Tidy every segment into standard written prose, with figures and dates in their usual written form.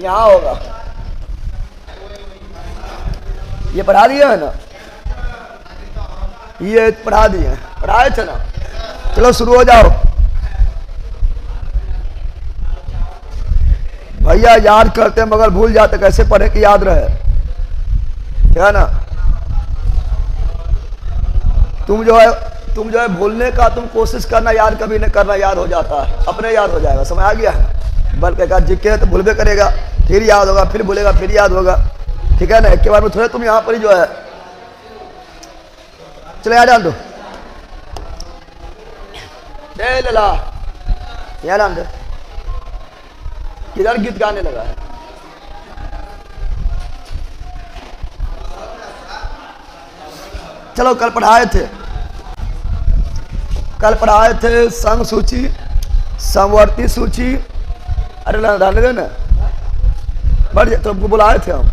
यहाँ होगा। ये पढ़ा दिया है ना, ये पढ़ा दिए, पढ़ाए थे ना। चलो शुरू हो जाओ भैया। याद करते मगर भूल जाते, कैसे पढ़े कि याद रहे, है ना। तुम जो है भूलने का तुम कोशिश करना, याद कभी नहीं करना, याद हो जाता है, अपने याद हो जाएगा। समझ आ गया है। बल्कि का जिक्के तो भूलबे करेगा, फिर याद होगा, फिर भूलेगा, फिर याद होगा, ठीक है ना। एक के बार में थोड़े तुम यहाँ पर ही जो है, चलो याद डाल दो, दे लला याद डाल दो। किधर गीत गाने लगा है? चलो कल पढ़ाए थे संग सूची, समवर्ती सूची। अरे डाल दे ना, बढ़ जाए तो बुलाए थे हम,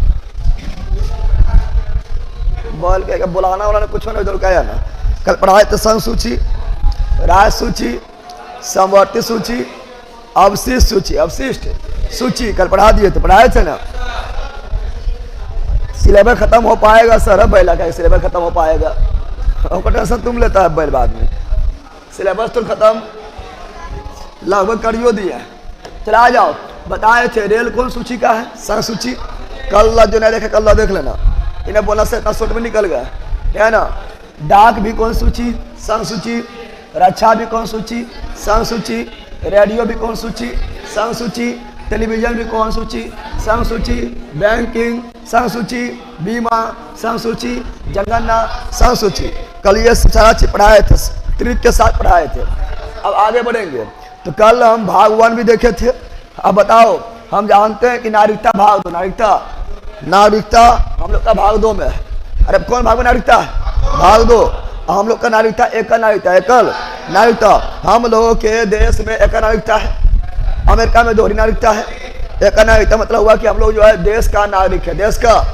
बोल के बुलाना वाला कुछ नहीं, उधर क्या ना। कल पढ़ाए थे संग सूची, राय सूची, समवर्ती सूची, अवशिष्ट सूची, अवशिष्ट सूची कल पढ़ा दिए थे, पढ़ाए थे ना। सिलेबस खत्म हो पाएगा सर, बैला का सिलेबस खत्म हो पाएगा, और टेंशन तुम लेता है बैल। बाद में सिलेबस तो खत्म लगभग करियो दिया। चला आ जाओ, बताए थे रेल कौन सूची का है, संग सूची। कल जो नहीं देखे कल देख लेना, इन्हें बोला से इतना शॉर्ट में निकल गया, है ना। डाक भी कौन सूची, संग सूची। रक्षा भी कौन सूची, संग सूची। रेडियो भी कौन सूची, संग सूची। टेलीविजन भी कौन सूची, संग सूची। बैंकिंग संग सूची, बीमा संग सूची, जनगणना संग सूची। कल ये सारा चीज पढ़ाए थे, ट्रिक के साथ पढ़ाए थे। अब आगे बढ़ेंगे तो कल हम भाग 1 भी देखे थे। अब बताओ, हम जानते हैं कि नागरिकता भाग 2, नागरिकता हम लोग का भाग 2 में है। अरे कौन भाग में नागरिकता है? भाग 2। हम लोग का नागरिकता एकल नागरिकता। हम लोगों के देश में एकल नागरिकता है, अमेरिका में दोहरी नागरिकता है। एकल नागरिकता मतलब हुआ कि हम लोग जो है देश का नागरिक है, देश का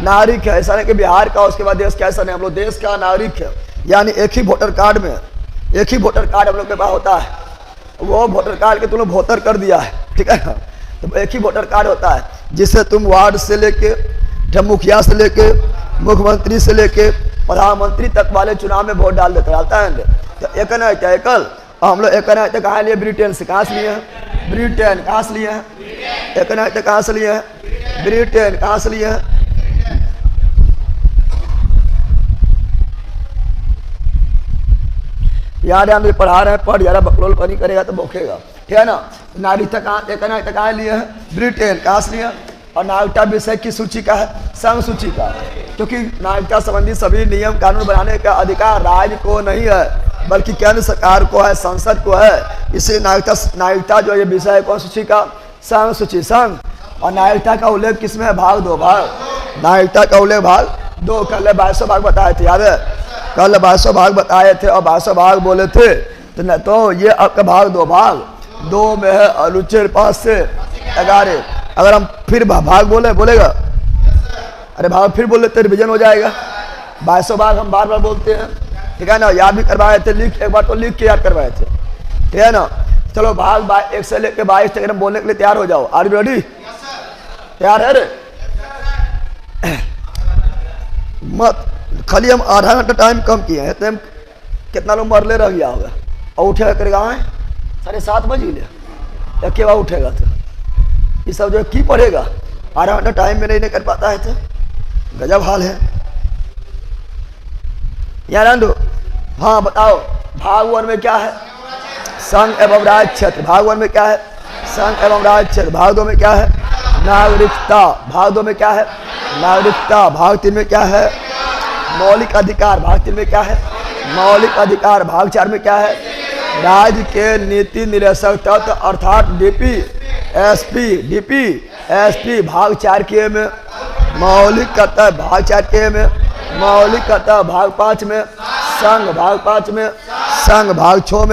नागरिक है। ऐसा नहीं कि बिहार का उसके बाद देश का, ऐसा नहीं, हम लोग देश का नागरिक है। यानी एक ही वोटर कार्ड में, एक ही वोटर कार्ड हम लोग के पास होता है। वो वोटर कार्ड के तुम लोग वोटर कर दिया है, ठीक है ना। तो एक ही वोटर कार्ड होता है जिससे तुम वार्ड से लेके, मुखिया से लेके, मुख्यमंत्री से लेके प्रधानमंत्री तक वाले चुनाव में वोट डालता है। तो एक ना एकल, हम लोग एक ना कहाँ लिए? ब्रिटेन से। कहाँ से लिए हैं? ब्रिटेन। कहाँ से लिए हैं? एक ना कहाँ से लिए हैं? ब्रिटेन। कहाँ से लिए हैं? यार हम पढ़ा रहे हैं, पढ़ यार, बकलोल पानी करेगा तो भूखेगा, ठीक है ना। नागरिकता कहाँ लिए है? ब्रिटेन। कहाँ से लिए? और नागरिकता विषय की सूची का है, संघ सूची का। क्योंकि नागरिकता संबंधी सभी नियम कानून बनाने का अधिकार राज्य को नहीं है, बल्कि केंद्र सरकार को है, संसद को है। इसे नागरिकता जो ये विषय है कौन सूची का? संघ सूची, संघ। और नागरिकता का उल्लेख किसमें है? भाग 2, भाग। नागरिकता का उल्लेख भाग 2। कल 2200 भाग बताए थे, याद है? कल 2200 भाग बताए थे और 2200 भाग बोले थे। तो ये आपका भाग 2, भाग 2 में है अनुच्छेद 5 से 11। अगर हम फिर भाग बोलेगा, अरे भाग फिर बोल लेते रिविजन हो जाएगा। 2200 भाग हम बार बार बोलते हैं, ठीक है ना। याद भी करवाए थे, एक बार तो लिख के याद करवाए थे, ठीक है ना। चलो भाग 1 से लेकर 22 तक हम बोलने के लिए तैयार हो जाओ। Are you ready? तैयार है रे? मत खाली हम आधा घंटा टाइम कम किए हैं, तो कितना लोग मरले रह गया होगा। और उठेगा करेगा 7:30 बजे ले, के बाद उठेगा तो ये सब जो की पढ़ेगा, आधा घंटा टाइम में नहीं कर पाता है, तो गजब हाल है यार। हाँ बताओ, भाग 1 में क्या है? संघ एवं राज्य क्षेत्र। भाग 1 में क्या है? संघ एवं राज्य क्षेत्र। भाग 2 में क्या है? नागरिकता। भाग 2 में क्या है? नागरिकता। भाग 3 में क्या है? मौलिक अधिकार। भाग 3 में क्या है? मौलिक अधिकार। भाग 4 में क्या है? राज्य के नीति निर्देशक तत्व अर्थात डीपी, एसपी। भाग 4 के में मौलिक कर्तव्य। भाग 4 के में मौलिक कर्तव्य। भाग 5 में संघ। भाग 5 में संघ। भाग 6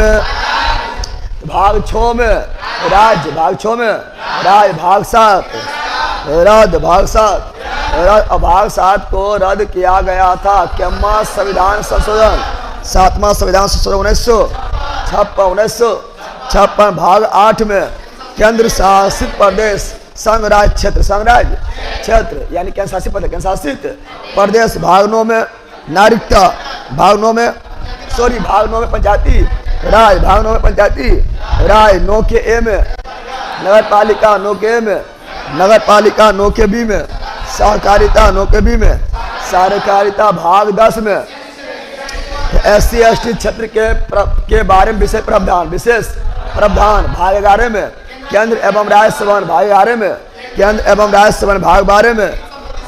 में राज्य। भाग 6 में राज्य। भाग 7 रद्द। भाग 7 भाग 7 को रद्द किया गया था। क्या संविधान संशोधन, 7वां संविधान संशोधन 1956। भाग 8 में केंद्र शासित प्रदेश संघराज क्षेत्र, संघराज क्षेत्र यानी केंद्रशासित प्रदेश, केंद्रशासित प्रदेश। भाग 9 में नागरिकता, भाग 9 में पंचायती राज, भाग 9 में पंचायती राज। 9 के ए में नगर पालिका, 9 के ए में नगर पालिका, 9 के बी में सहकारिता, 9 के बी में सहकारिता। भाग 10 में SC ST क्षेत्र के बारे में विशेष प्रावधान। भाग 11 में केंद्र एवं राज्य संबंध, भाग 11 में केंद्र एवं राज्य संबंध। भाग 12 में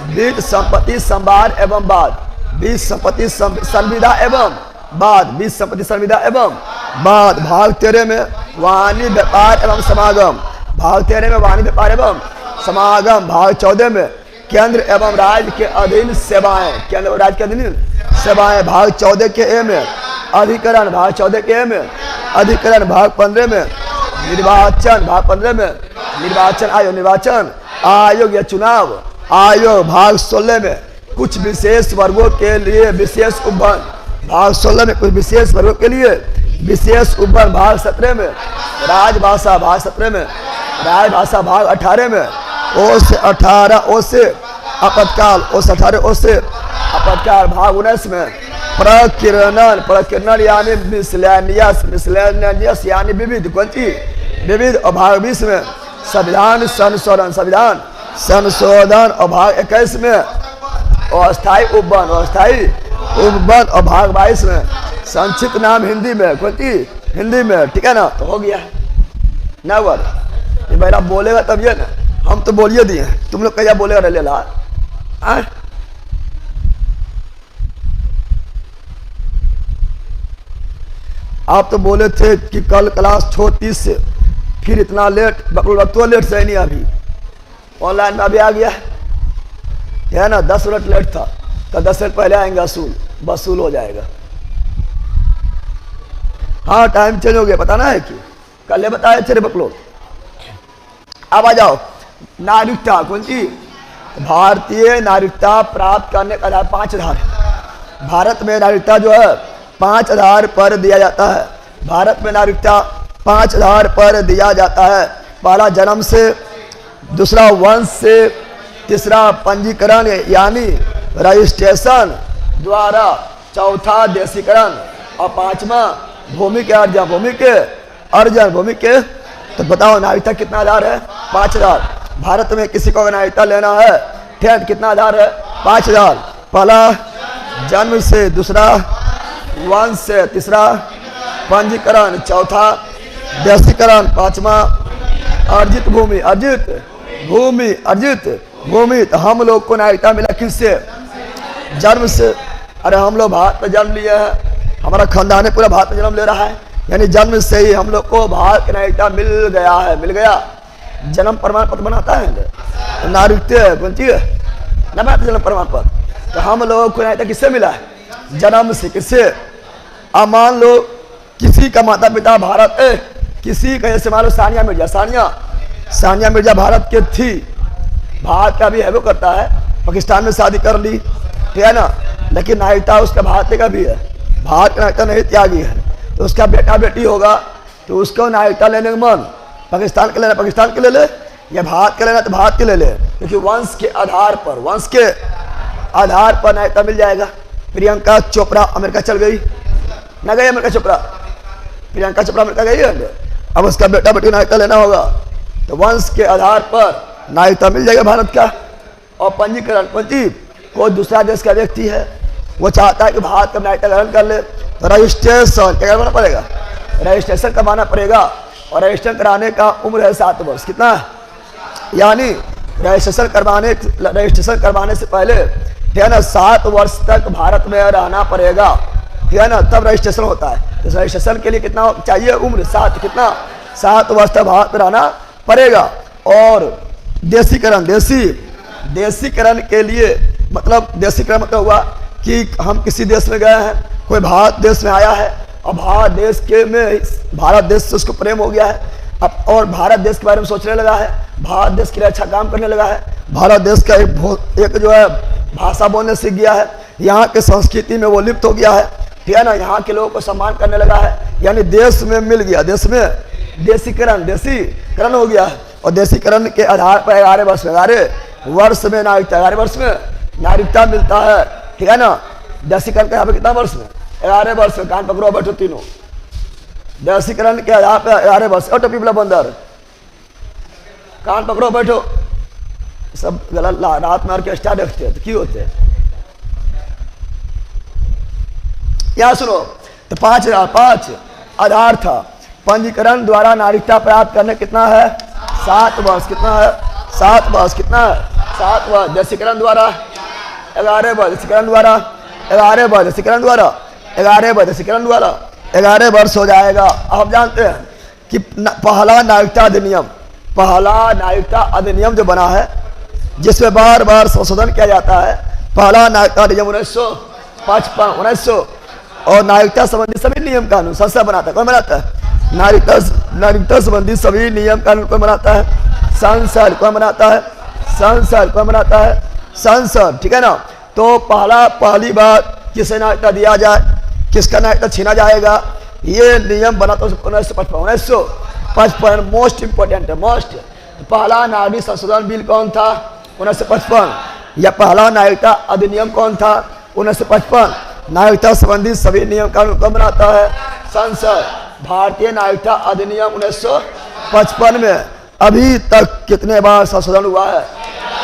बीज संपत्ति संवाद एवं बाद, बीज संपत्ति संविदा एवं बाद, बीज संपत्ति संविदा एवं बाद। भाग 13 में वाणिज्य व्यापार एवं समागम, भाग 13 में वाणिज्य व्यापार एवं समागम। भाग 14 में केंद्र एवं राज्य के अधीन सेवाएं, केंद्र एवं राज्य के अधीन सेवाएं। भाग 14 के ए में अधिकरण, भाग 14 के ए में अधिकरण। भाग 15 में निर्वाचन, भाग 15 में निर्वाचन आयोग या चुनाव आयोग। भाग 16 में कुछ विशेष वर्गों के लिए विशेष उपबंध, भाग 16 में कुछ विशेष वर्गों के लिए विशेष उपबंध। भाग 17 में राजभाषा, भाग 17 में राजभाषा। भाग 18 में ओ से 18 ओ से आपातकाल, ओ से 18 ओ से आपातकाल। भाग 19 में प्रकीर्णन यानी मिसलेनियस यानी विविध, कौन चीज विविध। और भाग 20 में संविधान संशोधन। और भाग 21 में अस्थायी उपबंध। और भाग 22 में संक्षिप्त नाम हिंदी में, कौन चीज हिंदी में। ठीक है ना, तो हो गया ना वर्ड। ये मेरा बोलेगा तब ये ना, हम तो बोलिए दिए, तुम लोग क्या बोलेगा ले ला। आप तो बोले थे कि कल क्लास 30 से, फिर इतना लेट, तो लेट से नहीं, अभी ऑनलाइन में अभी आ गया है ना। 10 मिनट लेट था तो 10 मिनट पहले आएंगे, वसूल हो जाएगा। हाँ टाइम चेंज हो गया, बताना है कि कल बताया चले बकलो। अब आ जाओ नागरिकता, कौन सी भारतीय नागरिकता प्राप्त करने का आधार 5 आधार है। भारत में नागरिकता जो है 5 आधार पर दिया जाता है। भारत में नागरिकता 5 आधार पर दिया जाता है। पहला जन्म से, दूसरा वंश से, तीसरा पंजीकरण यानी रजिस्ट्रेशन द्वारा, चौथा देशीकरण और 5वां भूमि के अर्जन। तो बताओ नागरिकता कितना आधार है? 5 आधार। भारत में किसी को नागरिकता लेना है, ठीक, कितना आधार है? 5 आधार। पहला जन्म से, दूसरा वंश से, तीसरा पंजीकरण, चौथा देशीकरण, 5वां अर्जित भूमि। तो हम लोग को नागरिकता मिला किससे? जन्म से। अरे हम लोग भारत में जन्म लिए हैं, हमारा खानदान पूरा भारत में जन्म ले रहा है, यानी जन्म से ही हम लोग को भारत की नागरिकता मिल गया। जन्म प्रमाण पत्र बनाता है तो नागरिकता कौन चीज ना बनाता जन्म प्रमाण पत्र। तो हम लोगों को नागरिकता किससे मिला है? जन्म से। किससे? अब मान लो किसी का माता पिता भारत, किसी का, जैसे मान लो सानिया मिर्जा भारत के थी, भारत का भी है, वो करता है, पाकिस्तान में शादी कर ली, ठीक है ना, लेकिन नागरिकता उसका भारत का भी है, भारत का नागरिकता नहीं त्यागी है। तो उसका बेटा बेटी होगा तो उसको नागरिकता लेने का मन, पाकिस्तान के लेना पाकिस्तान के ले ले, या भारत के लेना तो भारत के ले ले, क्योंकि वंश के आधार पर नागरिकता मिल जाएगा। प्रियंका चोपड़ा अमेरिका चल गई, ना गई अमेरिका चोपड़ा? प्रियंका चोपड़ा अमेरिका गई है, अब उसका बेटा बेटी नागरिकता लेना होगा तो वंश के आधार पर नागरिकता मिल जाएगा भारत का। और पंजीकरण, कोई दूसरा देश का व्यक्ति है, वो चाहता है कि भारत का नागरिकता ग्रहण कर ले, तो रजिस्ट्रेशन क्या करवाना पड़ेगा? रजिस्ट्रेशन करवाना पड़ेगा। और रजिस्ट्रेशन कराने का उम्र है 7 वर्ष। कितना? यानी रजिस्ट्रेशन करवाने से पहले, ठीक है ना, 7 वर्ष तक भारत में रहना पड़ेगा, ठीक है ना, तब रजिस्ट्रेशन होता है। तो रजिस्ट्रेशन के लिए कितना चाहिए उम्र? 7। कितना? 7 वर्ष तक भारत में रहना पड़ेगा। और देशीकरण के लिए मतलब, देशीकरण मतलब हुआ कि हम किसी देश में गए हैं, कोई भारत देश में आया है और भारत देश से उसको प्रेम हो गया है, अब और भारत देश के बारे में सोचने लगा है, भारत देश के लिए अच्छा काम करने लगा है, भारत देश का एक जो है भाषा बोलने सीख गया है, यहाँ के संस्कृति में वो लिप्त हो गया है, ठीक है ना, यहाँ के लोगों को सम्मान करने लगा है, यानी देश में मिल गया, देश में देशीकरण हो गया है। और देशीकरण के आधार पर 11 वर्ष में 11 वर्ष में नागरिकता 11 वर्ष में नागरिकता मिलता है, ठीक है ना। देशीकरण के आधार पर कितना वर्ष में 11 वर्ष में। कान पकड़ो बैठो तीनों। देशीकरण के आधार पर 11 वर्ष। और टोपी वाला बंदर कान पकड़ो बैठो। सब गलत रात में ऑर्केस्ट्रा देखते हैं तो क्यों होते हैं। यहाँ सुनो तो 5,005 आधार था। पंजीकरण द्वारा नागरिकता प्राप्त करने कितना है 7 वर्ष। कितना है 7 वर्ष। कितना है 7 वर्ष। देशीकरण द्वारा 11 वर्ष। देशीकरण द्वारा 11 वर्ष। देशीकरण द्वारा 11 वर्ष। देशीकरण द्वारा 11 वर्ष हो जाएगा। आप जानते हैं कि पहला नागरिकता अधिनियम, पहला नागरिकता अधिनियम जो बना है जिसमें बार बार संशोधन किया जाता है, पहला नागरिकता अधिनियम 1955 1900 और नागरिकता संबंधी सभी नियम कानून संसद बनाता है। कौन बनाता है? नागरिकता संबंधी सभी नियम कानून कौन बनाता है? संसद। कौन बनाता है? संसद। कौन बनाता है? संसद, ठीक है ना। तो पहली बार किसे नागरिकता दिया जाए, किसका नागरिकता छीना जाएगा, ये नियम बना तो 1955 मोस्ट इंपोर्टेंट है। मोस्ट पहला नागरिक संशोधन बिल कौन था? 1955। या पहला नागरिकता अधिनियम कौन था? 1955। नागरिकता संबंधी सभी नियम कानून कौन बनाता है? संसद। भारतीय नागरिकता अधिनियम 1955 में अभी तक कितने बार संशोधन हुआ है?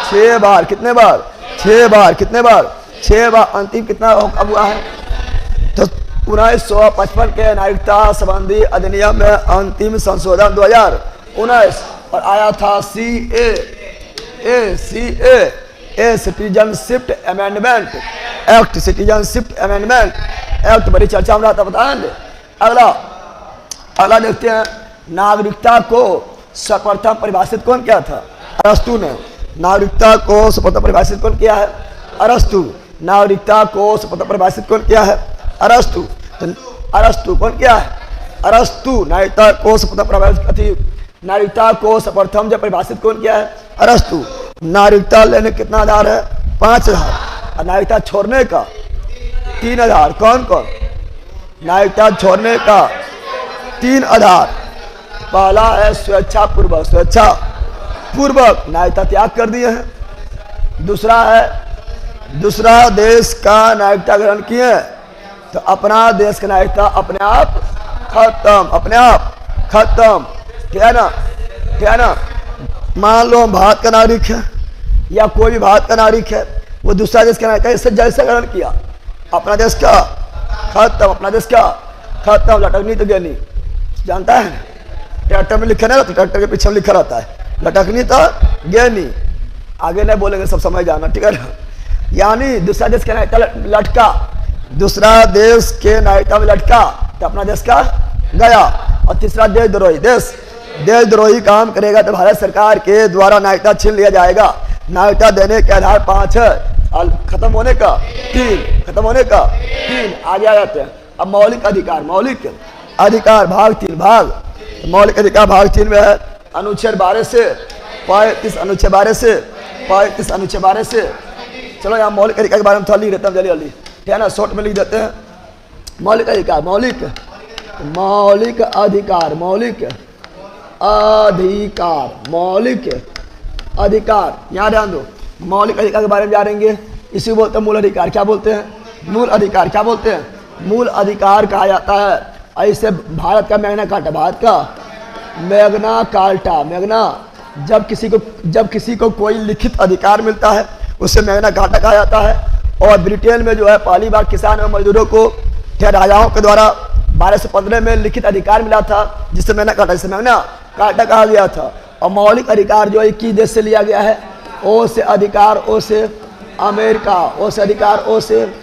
6 बार। कितने बार? 6 बार। कितने बार? 6 बार। अंतिम कितना कब हुआ है? तो 1955 के नागरिकता संबंधी अधिनियम में अंतिम संशोधन 2019 और आया था CAA citizenship amendment act. Citizenship amendment act बड़ी चर्चा में रहा था, बताएंगे। अगला देखते हैं। नागरिकता को सर्वप्रथम परिभाषित कौन किया था? अरस्तु ने। नागरिकता को सर्वप्रथम परिभाषित कौन किया है? अरस्तु। नागरिकता को सर्वप्रथम परिभाषित कौन किया है? अरस्तु। तो अरस्तु कौन किया है? अरस्तु। नागरिकता को सर्वप्रथम नागरिकता को सर्वप्रथम जब परिभाषित कौन किया है? अरस्तु। नागरिकता लेने कितना आधार है? 5 आधार। और नागरिकता छोड़ने का 3 आधार। कौन कौन? नागरिकता छोड़ने का 3 आधार। पहला है स्वेच्छा पूर्वक। स्वेच्छा पूर्वक नागरिकता त्याग कर दिए हैं। दूसरा देश का नागरिकता ग्रहण किए तो अपना देश का नागरिकता अपने आप खत्म। अपने आप खत्म, ठीक है ना। ठीक है ना। मान लो हम भारत का नागरिक है या कोई भी भारत का नागरिक है, वो दूसरा देश का नागरिक है, इससे जैसे ग्रहण किया अपना देश का खत्म। अपना देश का खत्म। लटकनी तो ज्ञानी जानता है, ट्रैक्टर में लिखा ना, तो ट्रैक्टर के पीछे लिखा रहता है लटकनी तो ज्ञानी। आगे नहीं बोलेंगे, सब समझ जाना, ठीक है ना। यानी दूसरा देश का नागरिकता लटका, दूसरा देश के नागरिकता में लटका तो अपना देश का गया। और तीसरा देशद्रोही काम करेगा तो भारत सरकार के द्वारा नागरिकता छीन लिया जाएगा। नागरिकता देने के आधार 5 है और खत्म होने का 3। खत्म होने का 3। आगे आ जाते हैं। अब मौलिक अधिकार। मौलिक अधिकार भाग 3। मौलिक अधिकार भाग 3 में है अनुच्छेद 12 से 35। अनुच्छेद 12 से 35। अनुच्छेद 12 से। चलो यहाँ मौलिक अधिकार के बारे में थोड़ा लिख देते हैं जल्दी, ठीक है ना। शॉर्ट में लिख देते हैं। मौलिक अधिकार। मौलिक अधिकार। मौलिक अधिकार। यहाँ ध्यान दो। मौलिक अधिकार के बारे में जानेंगे। इसी बोलते हैं मूल अधिकार। क्या बोलते हैं? मूल अधिकार। क्या बोलते हैं? मूल अधिकार कहा जाता है। ऐसे भारत का मैग्ना कार्टा, भारत का मैग्ना कार्टा। मैग्ना जब किसी को कोई लिखित अधिकार मिलता है उसे मैग्ना कार्टा कहा जाता है। और ब्रिटेन में जो है पहली बार किसान और मजदूरों को राजाओं के द्वारा 1215 में लिखित अधिकार मिला था, जिसे मैग्ना कार्टा कहा गया था। और मौलिक अधिकार जो 21 देश से लिया गया है। ओ से अधिकार, ओ से अमेरिका, ओ से अधिकार, ओ से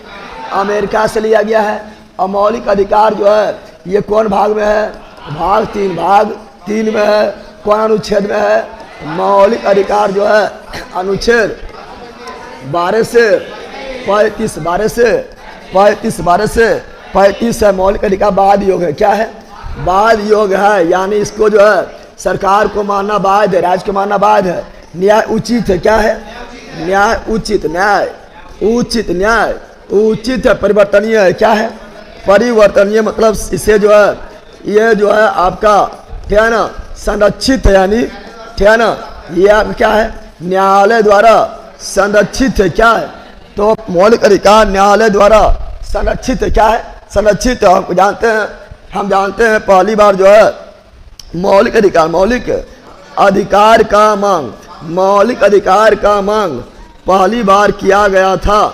अमेरिका से लिया गया है। और मौलिक अधिकार जो है ये कौन भाग में है? भाग 3। भाग 3 में है। कौन अनुच्छेद में है? मौलिक अधिकार जो है अनुच्छेद 12 से 35। 12 से 35। 12 से 35 है। मौलिक अधिकार बाद योग है। क्या है? बाद योग है। यानी इसको जो है सरकार को मानना बाध्य है, राज्य को मानना बाध्य है। न्याय उचित है। क्या है? न्याय उचित। न्याय उचित। न्याय उचित है। परिवर्तनीय है। क्या है? परिवर्तनीय मतलब इसे जो है ये जो है आपका क्या है ना संरक्षित है, यानी ठीक है ना। ये आपका क्या है, न्यायालय द्वारा संरक्षित है। क्या है, तो मौलिक अधिकार न्यायालय द्वारा संरक्षित है। क्या है, संरक्षित है। हम जानते हैं पहली बार जो है मौलिक अधिकार का मांग पहली बार किया गया था।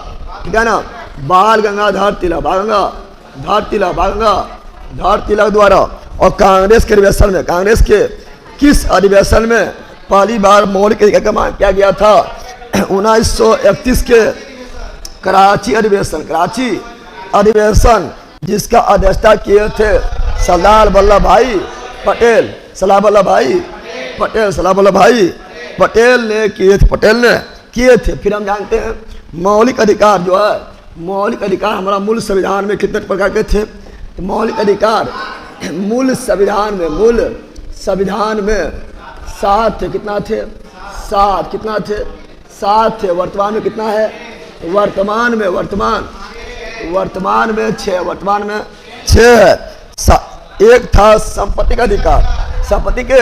ठीक है ना, बाल गंगाधर तिलक द्वारा। और कांग्रेस के अधिवेशन में, कांग्रेस के किस अधिवेशन में पहली बार मौलिक अधिकार का मांग किया गया था? 1931 के कराची अधिवेशन जिसका अध्यक्षता किए थे सरदार वल्लभ भाई पटेल ने किए थे। फिर हम जानते हैं मौलिक अधिकार जो है, मौलिक अधिकार हमारा मूल संविधान में कितने प्रकार के थे? तो मौलिक अधिकार मूल संविधान में 7 थे। कितना थे? 7 थे। वर्तमान में कितना है? वर्तमान में 6 है। एक था संपत्ति के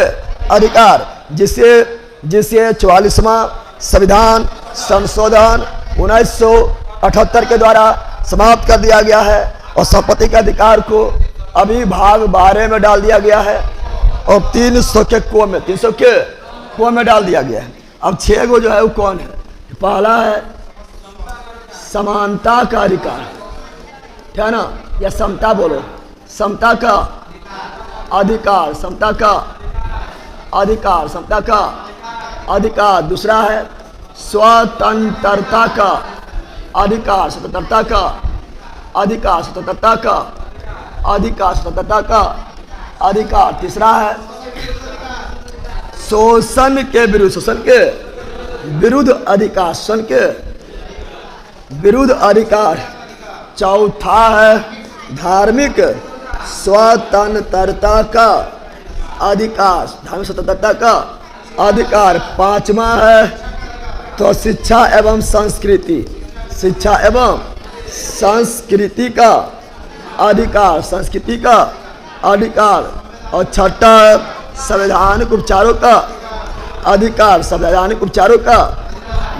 अधिकार जिसे 44वां संविधान संशोधन 1978 के द्वारा समाप्त कर दिया गया है। और संपत्ति के अधिकार को अभी भाग 12 में डाल दिया गया है और 300 के कुओं में डाल दिया गया है। अब 6 गो जो है वो कौन है? पहला है समानता का अधिकार, ठीक है ना, या समता बोलो, समता का अधिकार। दूसरा है स्वतंत्रता का अधिकार, स्वतंत्रता का अधिकार। तीसरा है शोषण के विरुद्ध अधिकार। चौथा है धार्मिक स्वतंत्रता का अधिकार, पांचवा है तो शिक्षा एवं संस्कृति का अधिकार। और छठा है संवैधानिक उपचारों का अधिकार।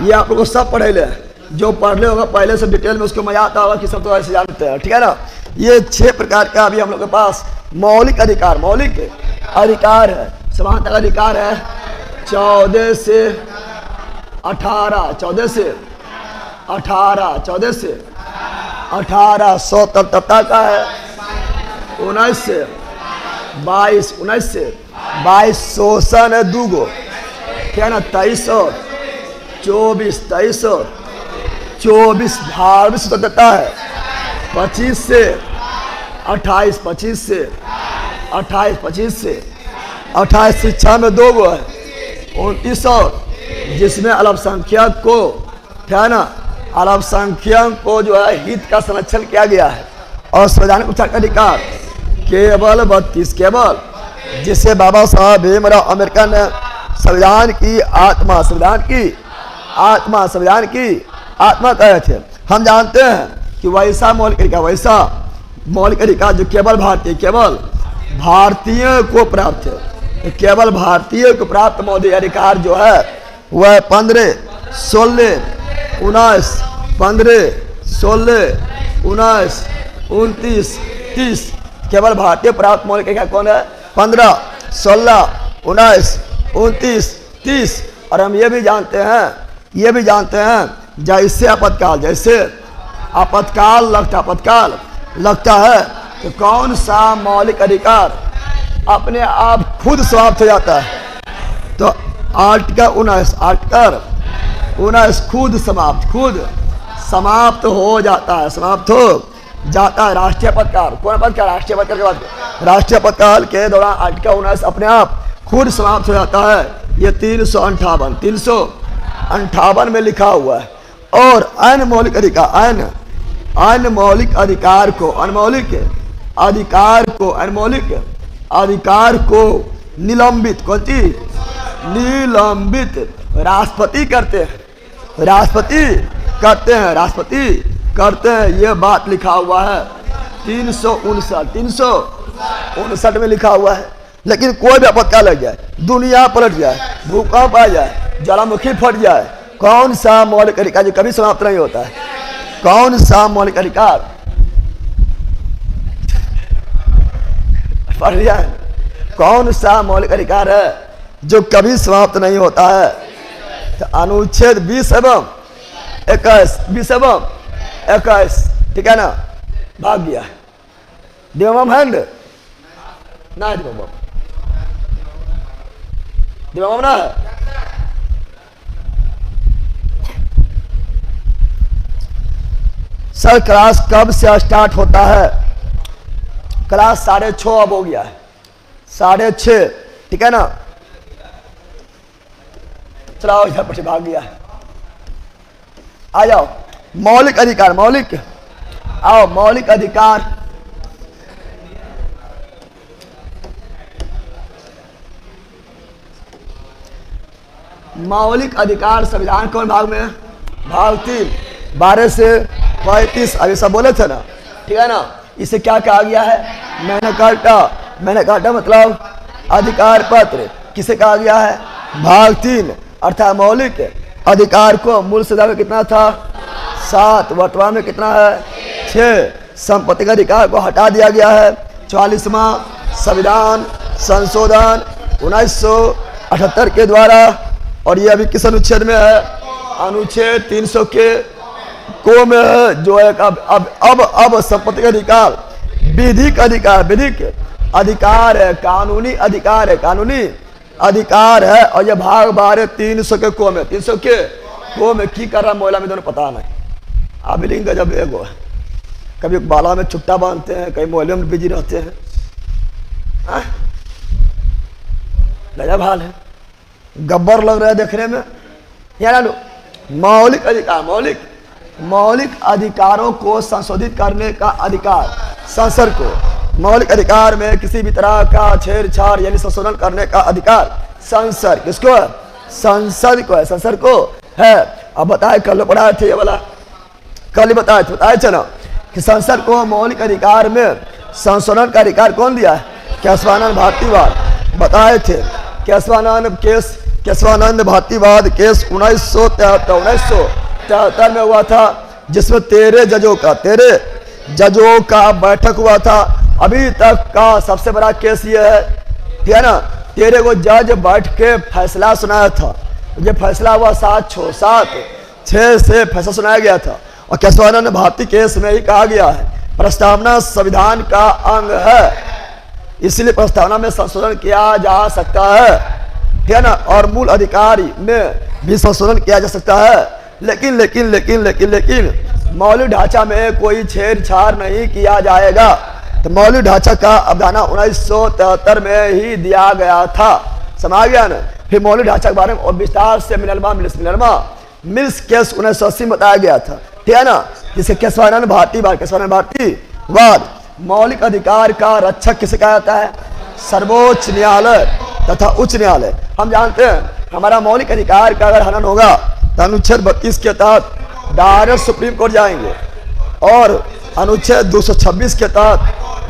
ये आप लोग को सब पढ़े ले, जो पढ़ ले होगा पहले से डिटेल में, उसको मजा आता होगा कि सब तो ऐसे जानते हैं। ठीक है ना। ये 6 प्रकार का अभी हम लोग के पास मौलिक अधिकार है। समानता का अधिकार है 14 से 18 स्वतंत्रता का है 19 से 22 शोषण है 2 गो, क्या ना 23 और 24 धार्मिक स्वतंत्रता है 25 से 28 शिक्षा में 2 गो है 29 और जिसमें अल्पसंख्यक को, क्या ना, अल्पसंख्यक को जो है हित का संरक्षण किया गया है। और संवैधानिक उपचार का अधिकार केवल 32 जिसे बाबा साहब भीमराव अम्बेडकर ने संविधान की आत्मा कहे थे। हम जानते हैं कि वैसा मौलिक अधिकार जो केवल भारतीय को प्राप्त है, केवल भारतीय को प्राप्त मौलिक अधिकार जो है वह 15, 16, 19, 29, 30 केवल भारतीय प्राप्त मौलिक अधिकार कौन है? 15, 16, 19, 29, 30। और हम ये भी जानते हैं जैसे आपातकाल लगता है तो कौन सा मौलिक अधिकार अपने आप खुद समाप्त हो जाता है? तो आर्टिकल 19 खुद समाप्त हो जाता है। राष्ट्रीय आपातकाल, कौन आपातकाल? राष्ट्रीय आपातकाल के बाद राष्ट्रीय आपातकाल के दौरान आर्टिकल 19 अपने आप खुद समाप्त हो जाता है। ये 358 में लिखा हुआ है। और अन्य मौलिक अधिकार को निलंबित राष्ट्रपति करते हैं। ये बात लिखा हुआ है 359 में लिखा हुआ है। लेकिन कोई भी आपातकाल लग जाए, दुनिया पलट जाए, भूकंप आ जाए, ज्वालामुखी फट जाए, कौन सा मौलिक अधिकार जो कभी समाप्त नहीं होता है? कौन सा मौलिक अधिकार? पढ़ लिया है? कौन सा मौलिक अधिकार है जो कभी समाप्त नहीं होता है? तो अनुच्छेद 20 एवं 21, 20 एवं 21, ठीक है ना? भाग गया। दिवम हैंड ना, दिवम ना है। सर क्लास कब से स्टार्ट होता है? क्लास 6:30 अब हो गया है, 6:30, ठीक है ना? चलाओ, इधर पर से भाग गया है। आ जाओ, मौलिक अधिकार, मौलिक, आओ मौलिक अधिकार। मौलिक अधिकार संविधान कौन भाग में है? भाग 3, 12 से 35 अभी सब बोले थे ना, ठीक है ना? इसे क्या कहा गया है? मैंने काटा मतलब अधिकार पत्र। किसे कहा गया है? भाग 3, अर्थात मौलिक अधिकार को मूल सजा में कितना था? 7, वर्तमान में कितना है? 6। संपत्ति का अधिकार को हटा दिया गया है। 44वां संविधान संशोधन 1978 के द्वारा, और ये अभी किस अनुच्छेद में है? अनुच्छेद 300 के को में है, जो है अब संपत्ति का अधिकार विधिक अधिकार, विधिक अधिकार है, कानूनी अधिकार है, कानूनी अधिकार है। और ये भाग 12 300 के को में, 300 के को में की कर रहा महिला में दोनों पता नहीं। अब लिंग गजब एगो है, कभी बाला में चुट्टा बांधते हैं, कहीं मोहल्ले में बिजी रहते हैं, गजब हाल है, गब्बर लग रहा है देखने में। यार मौलिक अधिकार, मौलिक अधिकारों को संशोधित करने का अधिकार, संसद को मौलिक अधिकार में किसी भी तरह का छेड़छाड़ यानी संशोधन करने का अधिकार संसद, किसको है? संसद को है, संसद को है। अब बताए, कल पढ़ाए थे ये वाला, कल ही बताए थे ना कि संसद को मौलिक अधिकार में संशोधन का अधिकार कौन दिया है? केशवानंद भारतीवाद बताए थे। केशवानंद भारतीवाद केस 1973 में हुआ था, जिसमें 13 जजों का बैठक हुआ था। अभी तक का सबसे बड़ा केस ये है, ठीक है ना? 13 को जज बैठ के फैसला सुनाया था। ये फैसला हुआ 7-6 से फैसला सुनाया गया था। और केशवानंद भारती केस में ही कहा गया है प्रस्तावना संविधान का अंग है, इसलिए प्रस्तावना में संशोधन किया जा सकता है, ठीक है ना? और मूल अधिकारी में भी संशोधन किया जा सकता है। लेकिन मौलिक ढांचा में कोई छेड़छाड़ नहीं किया जाएगा। तो मौलिक ढांचा का अवधारणा 1973 में ही दिया गया था, समझ गया ना? फिर मौलिक ढांचा के बारे में और विस्तार से मिनर्वा मिल्स केस 1980 में बताया गया था, ठीक है ना? जिसे केशवानंद भारतीवाद मौलिक अधिकार का रक्षक किसे कहा जाता है? सर्वोच्च न्यायालय तथा उच्च न्यायालय। हम जानते हैं हमारा मौलिक अधिकार का अगर हनन होगा तो अनुच्छेद 32 के तहत डायरेक्ट सुप्रीम कोर्ट जाएंगे, और अनुच्छेद 226 के तहत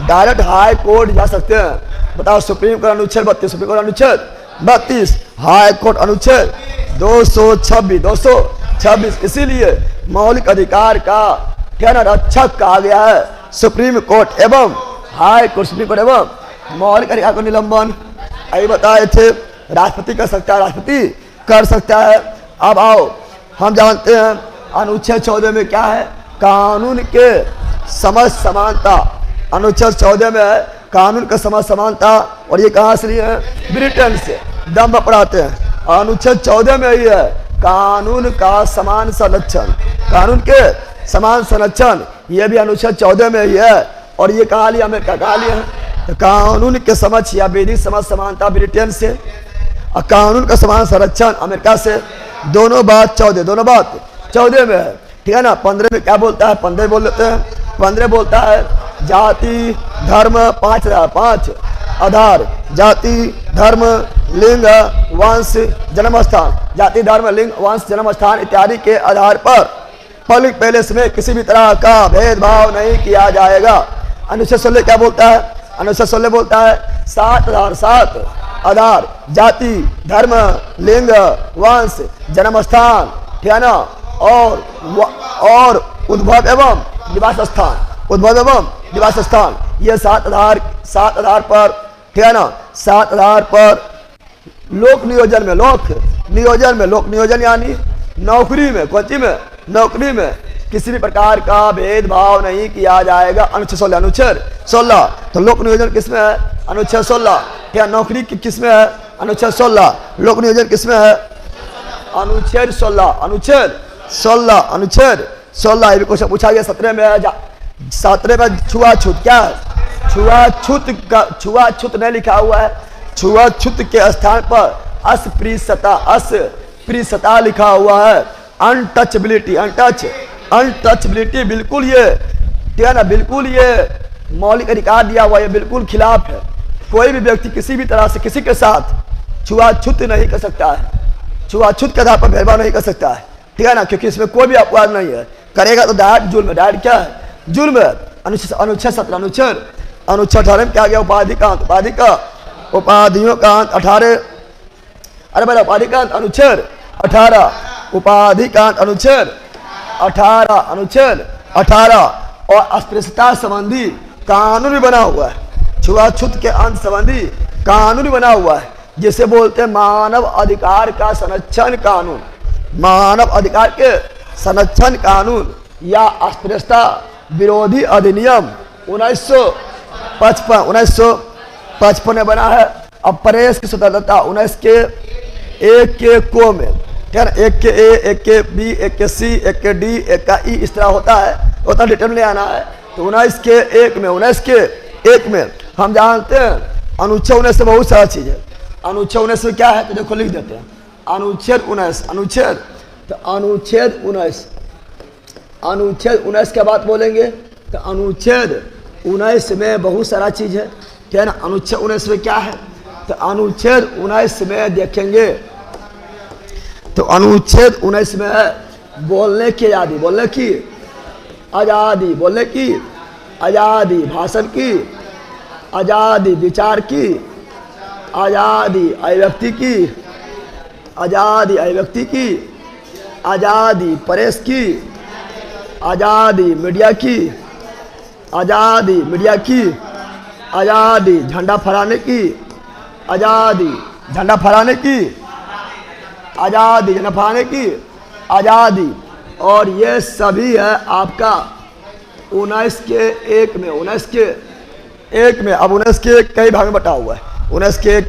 डायरेक्ट हाई कोर्ट जा सकते हैं। बताओ, सुप्रीम कोर्ट अनुच्छेद 32, सुप्रीम कोर्ट अनुच्छेद 32, हाई कोर्ट अनुच्छेद 226। इसीलिए मौलिक अधिकार का रक्षक कहा गया है सुप्रीम कोर्ट एवं हाई कोर्ट। सुप्रीम कोर्ट एवं मौलिक अधिकार को निलंबन अभी बताए थे, राष्ट्रपति कर सकता है, राष्ट्रपति कर सकता है। अब आओ, हम जानते हैं अनुच्छेद 14 में क्या है? कानून के समझ समानता। अनुच्छेद 14 में है कानून का समझ समानता, और ये कहाँ से लिए हैं? ब्रिटेन से, दम पढ़ाते हैं। अनुच्छेद 14 में ही है कानून का समान संरक्षण, कानून के समान संरक्षण, ये भी अनुच्छेद 14 में ही है। और ये कहा लिया, अमेरिका कहा लिया है तो कानून के समझ या विधिक समझ समानता ब्रिटेन से, और कानून का समान संरक्षण अमेरिका से। दोनों बात 14 में है, ठीक है ना? 15 में क्या बोलता है? 15 बोल लेते हैं। 15 बोलता है जाति धर्म 5 आधार, जाति धर्म लिंग वंश जन्म स्थान, जाति धर्म लिंग वंश जन्म स्थान इत्यादि के आधार पर पब्लिक पैलेस में किसी भी तरह का भेदभाव नहीं किया जाएगा। अनुच्छेद 16 क्या बोलता है? अनुच्छेद 16 बोलता है 7 आधार, 7 आधार जाति, धर्म, लिंग, वंश, जन्म स्थान, ठीक है ना, और उद्भव एवं निवास स्थान, उद्भव एवं निवास स्थान, ये 7 आधार पर, ठीक है ना, 7 आधार पर लोक नियोजन यानी नौकरी में, कोची में, नौकरी में किसी भी प्रकार का भेदभाव नहीं किया जाएगा। अनुच्छेद 16 तो लोक नियोजन किसमें है? अनुच्छेद 16। क्या नौकरी किसमें है? अनुच्छेद 16। लोक नियोजन किसमें है? अनुच्छेद 16। ये क्वेश्चन पूछा गया 17 में है। 17 में छुआछूत क्या है? छुआछूत नहीं लिखा हुआ है, छुआछूत के स्थान पर अस्पृश्यता लिखा हुआ है। अनटचबिलिटी बिल्कुल ये, ठीक है ना, बिल्कुल ये मौलिक अधिकार दिया हुआ, ये बिल्कुल खिलाफ है। कोई भी व्यक्ति किसी भी तरह से किसी के साथ छुआछूत नहीं कर सकता है, छुआछूत के आधार पर भेदभाव नहीं कर सकता है, ठीक है ना, क्योंकि इसमें कोई भी अपवाद नहीं है। करेगा तो डायरेक्ट जुल्म, डायरेक्ट क्या है? जुल्म। अनुच्छेद 17, अनुच्छेद 18 में क्या गया? उपाधि का उपाधियों का अंत 18, अरे भाई उपाधि का अनुच्छेद 18, उपाधि का अनुच्छेद 18 और अस्पृश्यता संबंधी कानून भी बना हुआ है, छुआछूत के अंत संबंधी कानून भी बना हुआ है, जिसे बोलते हैं मानव अधिकार का संरक्षण कानून, मानव अधिकार के संरक्षण कानून या अस्पृश्यता विरोधी अधिनियम 1955 में बना है। अब प्रेस की स्वतंत्रता 19 के 1 के को में, ठीक है ना, 1 के ए, 1 के बी, 1 के सी, 1 के डी, 1 का ई, इस तरह होता है, उतना डिटेल ले आना है। तो 19 के 1 में हम जानते हैं अनुच्छेद 19 से बहुत सारा चीज है। अनुच्छेद 19 में क्या है तो देखो लिख देते हैं। अनुच्छेद 19 के बात बोलेंगे तो अनुच्छेद 19 में बहुत सारा चीज है, ठीक है ना। अनुच्छेद 19 में क्या है तो अनुच्छेद 19 में देखेंगे तो अनुच्छेद 19 में है बोलने की आज़ादी, बोलने की आज़ादी, भाषण की आज़ादी, विचार की आज़ादी, अभिव्यक्ति की आज़ादी, प्रेस की आज़ादी, मीडिया की आज़ादी, झंडा फहराने की आज़ादी, और ये सभी है आपका 19 के 1 में। 19 के 1 में, अब 19 के कई भाग में बटा हुआ है। 19 के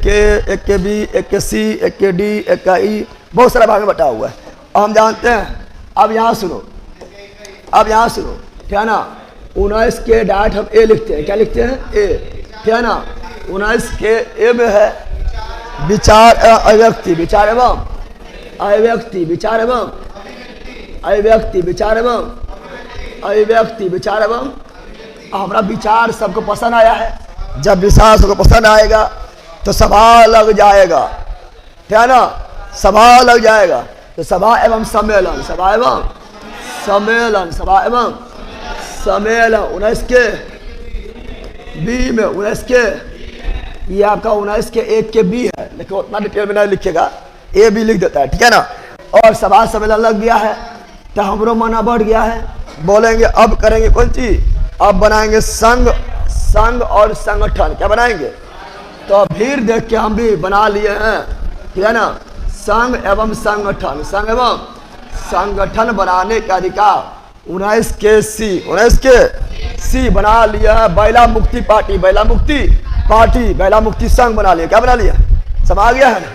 1 के बी, 1 के सी, 1 के डी, 1 का ई, बहुत सारा भाग में बटा हुआ है। हम जानते हैं, अब यहाँ सुनो, ठीक है ना। 19 के डायरेक्ट हम ए लिखते हैं, क्या लिखते हैं? ए, ठीक है ना। 19 के ए में है विचार अभिव्यक्ति, हमारा विचार सबको पसंद आया है। जब विचार सबको पसंद आएगा तो सभा लग जाएगा, ठीक है ना, सभा लग जाएगा। तो सभा एवं सम्मेलन 19 के बी में, 19 के ये आपका 19 के 1 के बी है, लेकिन उतना डिटेल में नहीं लिखेगा, ए बी लिख देता है, ठीक है ना। और सभा सम्मेलन लग गया है तो हमरो मना बढ़ गया है। बोलेंगे अब करेंगे कौन चीज? अब बनाएंगे संघ और संगठन। क्या बनाएंगे? तो फिर देख के हम भी बना लिए हैं, ठीक है ना। संघ एवं संगठन बनाने का अधिकार 19 के सी बना लिया है। बैला मुक्ति संघ बना लिया। क्या बना लिया? समा गया है ना।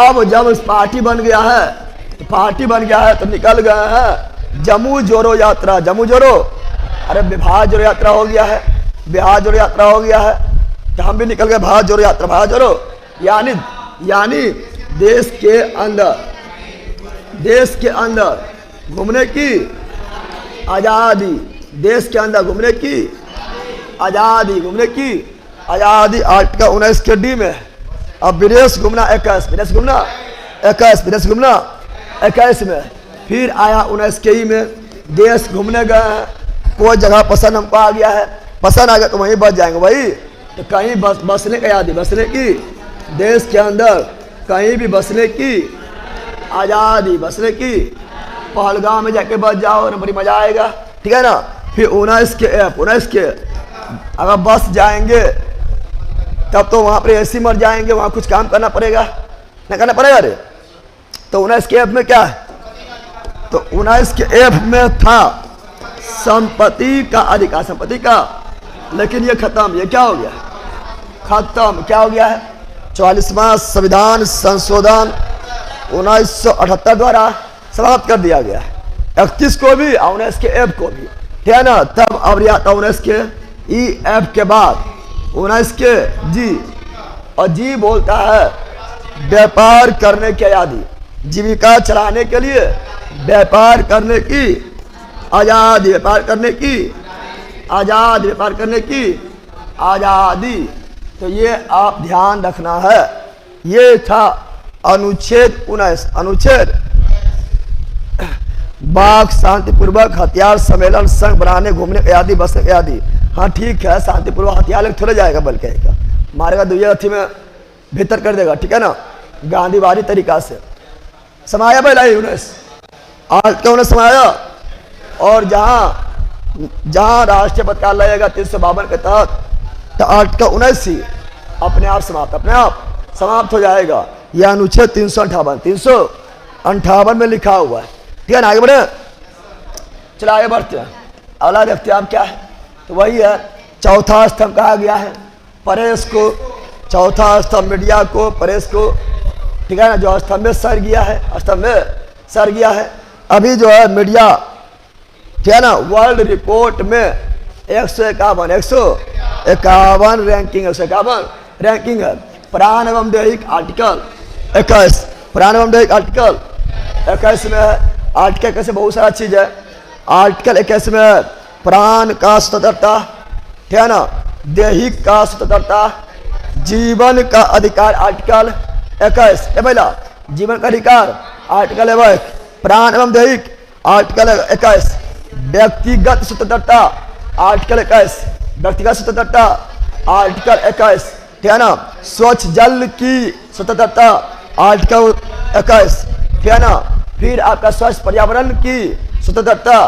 अब जब पार्टी बन गया है तो निकल गए हैं जम्मू जोड़ो यात्रा, अरे बिहार जोड़ो यात्रा हो गया है, तो हम भी निकल गए भारत जोड़ो यात्रा। भारत जोड़ो यानी देश के अंदर घूमने की आज़ादी, आर्टिकल 19 के डी में। अब विदेश घूमना 21 में। फिर आया 19 के ई में, देश घूमने गए हैं, कोई जगह पसंद हमको आ गया है, पसंद आ गया तो वहीं बस जाएंगे भाई। तो कहीं बसने की आज़ादी, बसने की, देश के अंदर कहीं भी बसने की आज़ादी, बसने की। पहलगाम में जाके बस जाओ ना, बड़ी मज़ा आएगा, ठीक है ना। फिर 19 के अगर बस जाएंगे तब तो वहाँ पर ऐसे मर जाएंगे, वहाँ कुछ काम करना पड़ेगा, ना करना पड़ेगा रे। तो 19 के एफ में क्या है, तो 19 के एफ में था संपत्ति का अधिकार, संपत्ति का। लेकिन ये खत्म, ये क्या हो गया, खत्म। क्या हो गया है, 44वां संविधान संशोधन 1978 द्वारा समाप्त कर दिया गया है। 31 को भी, 19 के एफ को भी, ठीक है ना। तब अब आता 19 के ई एफ के बाद 19 के जी, और जी बोलता है व्यापार करने की आज़ादी, जीविका चलाने के लिए व्यापार करने की आज़ादी, व्यापार करने की आज़ादी, व्यापार करने की आज़ादी। तो ये आप ध्यान रखना है। ये था अनुच्छेद 19। अनुच्छेद बाघ शांतिपूर्वक हथियार सम्मेलन, संघ बनाने, घूमने की आज़ादी, बसने की आज़ादी। हाँ ठीक है, शांतिपूर्वक हथियार लेकर थोड़े जाएगा, बल कहेगा मारेगा, दुनिया अथी में भीतर कर देगा, ठीक है ना, गांधीवादी तरीका से समाया पहला ही 19 आर्ट का 19 समाया। और जहाँ राष्ट्रीय पताका लगेगा 352 के तहत, तो आर्ट का 19 ही अपने आप समाप्त हो जाएगा। यह अनुच्छेद 358 में लिखा हुआ है, ठीक है ना। आगे बढ़े, चलो आगे बढ़ते हैं। अगला देखते हैं आप क्या है, तो वही है चौथा स्तंभ कहा गया है प्रेस को, चौथा स्तंभ मीडिया को, प्रेस को, ठीक है ना, जो स्तंभ में सर गया है, स्तंभ में सर गया है। अभी जो है मीडिया, ठीक है ना, वर्ल्ड रिपोर्ट में 151 रैंकिंग, 151 रैंकिंग है। प्राण एवं दैहिक आर्टिकल 21, प्राण एवं दैहिक आर्टिकल 21 में है। आर्टिकल 21 में बहुत सारा चीज़ है। आर्टिकल 21 में है प्राण का स्वतंत्रता, ठीक है ना, दैहिक का स्वतंत्रता, जीवन का अधिकार। आर्टिकल 21 पहला जीवन का अधिकार, आर्टिकल 21 प्राण एवं दैहिक, आर्टिकल 21 व्यक्तिगत स्वतंत्रता, आर्टिकल 21 व्यक्तिगत स्वतंत्रता, आर्टिकल 21, ठीक है ना, स्वच्छ जल की स्वतंत्रता, आर्टिकल 21, ठीक है ना। फिर आपका स्वच्छ पर्यावरण की स्वतंत्रता,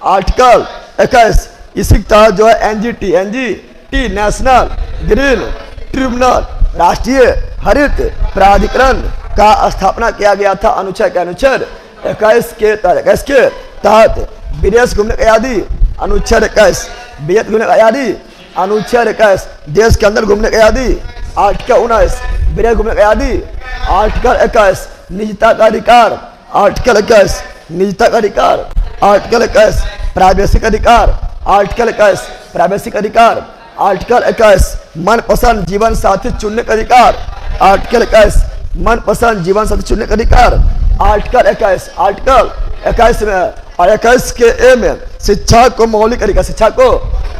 आर्टिकल 21। इसी तरह जो है एनजीटी नेशनल ग्रीन ट्रिब्यूनल, राष्ट्रीय हरित प्राधिकरण का स्थापना किया गया था अनुच्छेद 21 के तहत। विदेश घूमने की आज़ादी, अनुच्छेद 21, विदेश घूमने की आज़ादी, अनुच्छेद 21, देश के अंदर घूमने की आज़ादी, आर्टिकल 19, विदेश घूमने की आज़ादी, आर्टिकल 21, निजता का अधिकार, आर्टिकल 21, निजता का अधिकार, आर्टिकल 21, प्राइवेसी का अधिकार, आर्टिकल 21, प्राइवेसी का अधिकार, आर्टिकल 21, मनपसंद जीवन साथी चुनने का अधिकार, आर्टिकल 21, मनपसंद जीवन साथी चुनने का अधिकार, आर्टिकल 21, आर्टिकल 21 में। और 21 के ए में शिक्षा को मौलिक अधिकार, शिक्षा को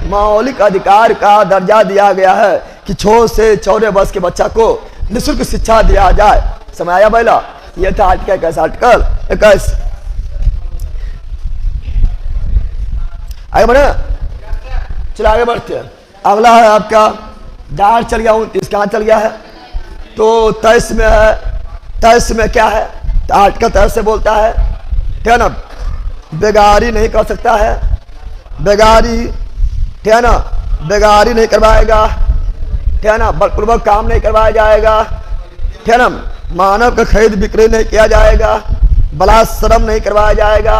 मौलिक अधिकार का दर्जा दिया गया है कि 6 से 14 वर्ष के बच्चा को निःशुल्क शिक्षा दिया जाए। समाया पहला, यह था आर्टिकल 21, आर्टिकल 21। आगे बढ़े, चलो आगे बढ़ते हैं। अगला है आपका डार चल गया 29, कहाँ चल गया है, तो 23 में है। 23 में क्या है, तो आर्टिकल 23 से बोलता है, ठीक है ना, बेगारी नहीं कर सकता है, बेगारी, ठीक है ना, बेगारी नहीं करवाएगा, ठीक है ना, बलपूर्वक काम नहीं करवाया जाएगा, ठीक है ना, मानव का खरीद बिक्री नहीं किया जाएगा, बलात्संग नहीं करवाया जाएगा।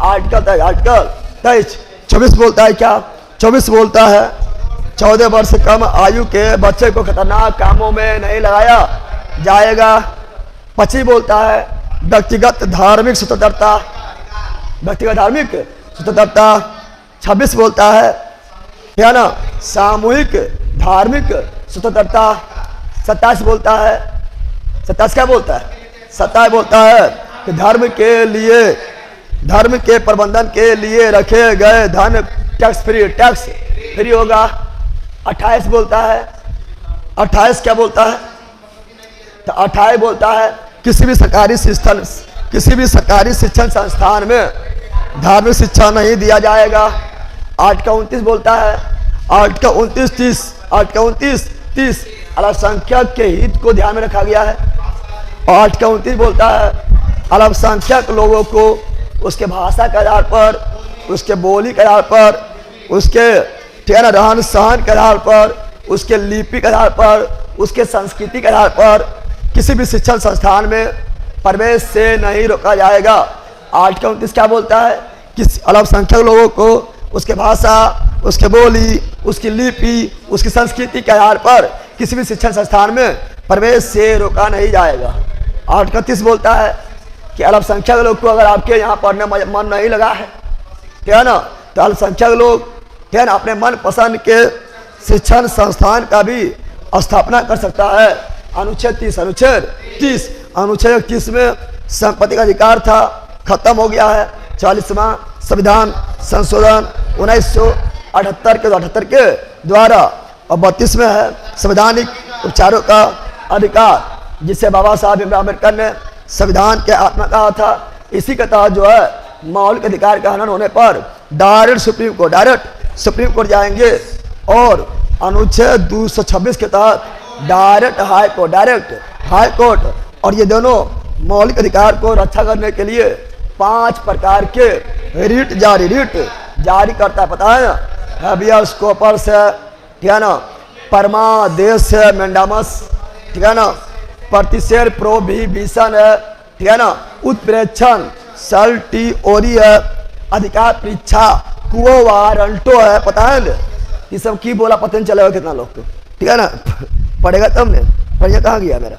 आर्टिकल 23। 24 बोलता है क्या, 24 बोलता है 14 वर्ष से कम आयु के बच्चे को खतरनाक कामों में नहीं लगाया जाएगा। 25 बोलता है व्यक्तिगत धार्मिक स्वतंत्रता, व्यक्तिगत धार्मिक स्वतंत्रता। 26 बोलता है ना, सामूहिक धार्मिक स्वतंत्रता। 27 बोलता है, 27 क्या बोलता है, 27 बोलता है कि धर्म के प्रबंधन के लिए रखे गए धन टैक्स फ्री होगा। 28 बोलता है, 28 क्या बोलता है, तो 28 बोलता है किसी भी सरकारी शिक्षण संस्थान में धार्मिक शिक्षा नहीं दिया जाएगा। आर्टिकल 29 बोलता है 8 का 29, 30, 8 का 29, 30 अल्पसंख्यक के हित को ध्यान में रखा गया है। और 8 का 29 बोलता है अल्पसंख्यक लोगों को उसके भाषा के आधार पर, उसके बोली के आधार पर, उसके ठीक है ना रहन सहन के आधार पर, उसके लिपि के आधार पर, उसके संस्कृति के आधार पर किसी भी शिक्षण संस्थान में प्रवेश से नहीं रोका जाएगा। 8 का 29 क्या बोलता है कि अल्पसंख्यक लोगों को उसके भाषा, उसके बोली, उसकी लिपि, उसकी संस्कृति के आधार पर किसी भी शिक्षण संस्थान में प्रवेश से रोका नहीं जाएगा। 8 का 30 बोलता है कि अल्पसंख्यक लोग को अगर आपके यहाँ पढ़ने मन नहीं लगा है, ठीक है ना, तो अल्पसंख्यक लोग ठीक है ना अपने मन पसंद के शिक्षण संस्थान का भी स्थापना कर सकता है। अनुच्छेद 30, अनुच्छेद 30, अनुच्छेद 30 में संपत्ति का अधिकार था, खत्म हो गया है। 40वां संविधान संशोधन 1978 के द्वारा, और 32 में है संवैधानिक उपचारों का अधिकार, जिसे बाबा साहब भीमराव अम्बेडकर ने संविधान के आत्मा कहा था। इसी के तहत जो है मौलिक अधिकार का हनन होने पर डायरेक्ट सुप्रीम कोर्ट जाएंगे, और अनुच्छेद 226 के तहत डायरेक्ट हाई कोर्ट, और ये दोनों मौलिक अधिकार को रक्षा करने के लिए 5 प्रकार के रिट जारी करता है, पता है ना, हैबियस कॉर्पस है, ठीक है ना, परमादेश है, मैंडामस, ठीक है ना, प्रतिशेर प्रोहिबिशन है, ठीक है ना, उत्प्रेक्षण सल्टिओरी है, अधिकार परीक्षा कुओ वारंटो है, पता है ना, ये सब की बोला पता नहीं चलेगा कितना लोग को, ठीक है ना, पढ़ेगा तब ने। पढ़िए कहाँ गया मेरा,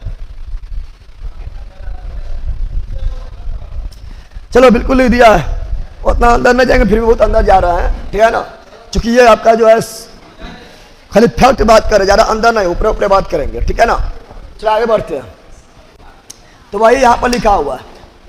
चलो बिल्कुल लिख दिया है, उतना अंदर नहीं जाएंगे, फिर भी बहुत अंदर जा रहा है, ठीक है ना, क्योंकि ये आपका जो है खाली फैक्ट बात करे, ज़्यादा अंदर नहीं, ऊपर बात करेंगे, ठीक है ना। चलो आगे बढ़ते हैं। तो वही यहाँ पर लिखा हुआ है,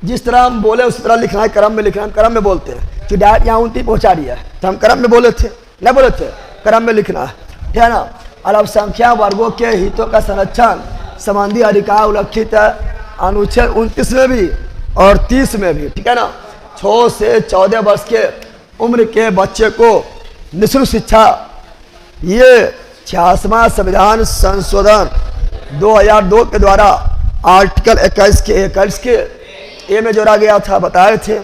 जिस तरह हम बोले उस तरह लिखना है, क्रम में लिखना है, हम क्रम में बोलते हैं, जो डायरेक्ट यहाँ 29 पहुँचा रही है, तो हम क्रम में बोले थे, नहीं बोले थे, क्रम में लिखना है, ठीक है ना। अल्पसंख्यक वर्गों के हितों का संरक्षण संबंधी अधिकार उल्लिखित है अनुच्छेद 29 में भी और 30 में भी, ठीक है ना। 6 से 14 वर्ष के उम्र के बच्चे को निःशुल्क शिक्षा, ये 66वां संविधान संशोधन 2002 के द्वारा आर्टिकल 21 के ए में जोड़ा गया था, बताए थे,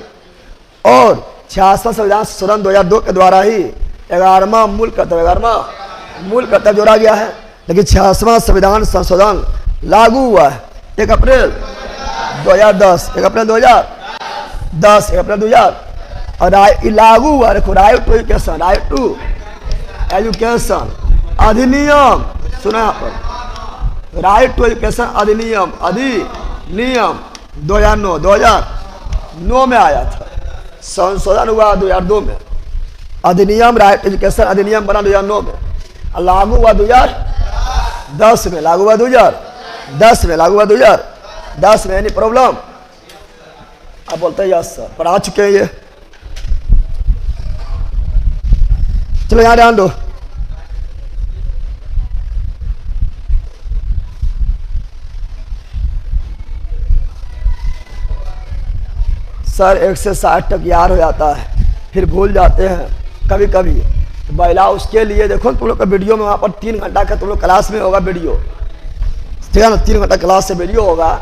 और 66वां संविधान संशोधन 2002 के द्वारा ही 11वां मूल कर्तव्य जोड़ा गया है। लेकिन 66वां संविधान संशोधन लागू हुआ है 1 अप्रैल 2010, 1 अप्रैल 2010, 1 अप्रैल 2000, और लागू हुआ, देखो, राइट टू एजुकेशन अधिनियम, सुना यहाँ पर, राइट टू एजुकेशन अधिनियम 2009 में आया था, संशोधन हुआ 2002 में, अधिनियम राइट एजुकेशन अधिनियम बना 2009 में, लागू हुआ 2010 में, लागू हुआ 2010 में, एनी प्रॉब्लम? आप बोलते हैं यस सर, पढ़ा चुके हैं ये। चलो यहाँ ध्यान दो, सर 1 से 60 तक याद हो जाता है, फिर भूल जाते हैं कभी कभी। तो महिला उसके लिए देखो तुम लोग का वीडियो में वहाँ पर 3 घंटा का तुम लोग क्लास में होगा वीडियो, ठीक है ना, 3 घंटा क्लास से वीडियो होगा,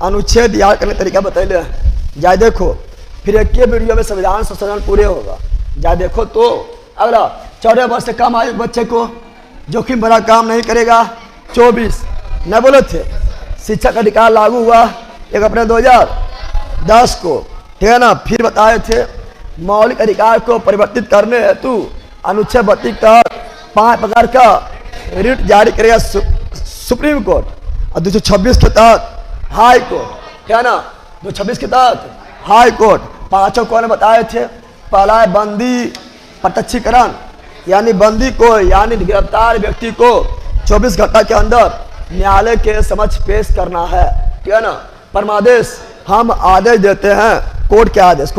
अनुच्छेद याद करने तरीका बताइए, जाए देखो, फिर एक के वीडियो में संविधान संशोधन पूरे होगा, जाए देखो। तो अगला 14 वर्ष से कम आयु बच्चे को जोखिम भरा काम नहीं करेगा, 24 न बोले थे, शिक्षक अधिकार लागू हुआ 1 अप्रैल 2010 को, ठीक है ना। फिर बताए थे मौलिक अधिकार को परिवर्तित करने हेतु अनुच्छेद 32 का 5 प्रकार का रिट जारी करेगा सुप्रीम कोर्ट, और 226 के तहत हाई कोर्ट, ठीक है ना, 226 के तहत हाई कोर्ट। 5 कौन बताए थे, पहला है बंदी प्रत्यक्षीकरण, यानी बंदी को, यानी गिरफ्तार व्यक्ति को 24 घंटा के अंदर न्यायालय के समक्ष पेश करना है, ठीक है ना। परमादेश, हम आदेश देते हैं, कोर्ट के आदेश,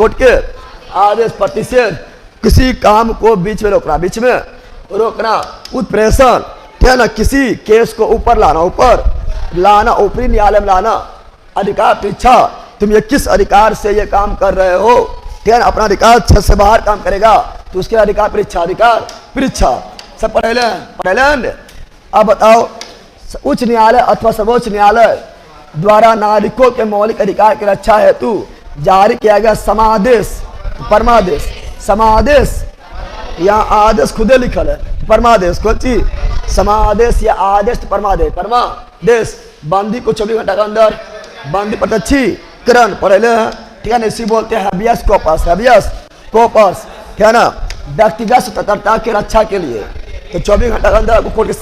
प्रतिषेध, किसी काम को बीच में रोकना, उत्प्रेषण, ठीक है ना, किसी केस को ऊपर लाना, ऊपरी न्यायालय में लाना, अधिकार परीक्षा, तुम ये किस अधिकार से ये काम कर रहे हो, ठीक है ना, अपना अधिकार से बाहर काम करेगा तो उसके अधिकार परीक्षा, सब पढ़ेले। अब बताओ, उच्च न्यायालय अथवा सर्वोच्च न्यायालय द्वारा नागरिकों के मौलिक अधिकार की रक्षा हेतु जारी किया गया समादेश, परमादेश, समादेश या आदेश खुदे लिखल है, परमादेश कौन चीज, समादेश या आदेश, परमादेश, परमादेश बंदी को 24 घंटा के अंदर बंदी प्रत्यक्षीकरण पढ़ेले हैं, ठीक है ना। इसी बोलते हैं हैबियस कॉर्पस, हैबियस कॉर्पस, ठीक है ना, व्यक्तिगत स्वतंत्रता की रक्षा के लिए। तो 24 घंटा के अंदर कोर्ट के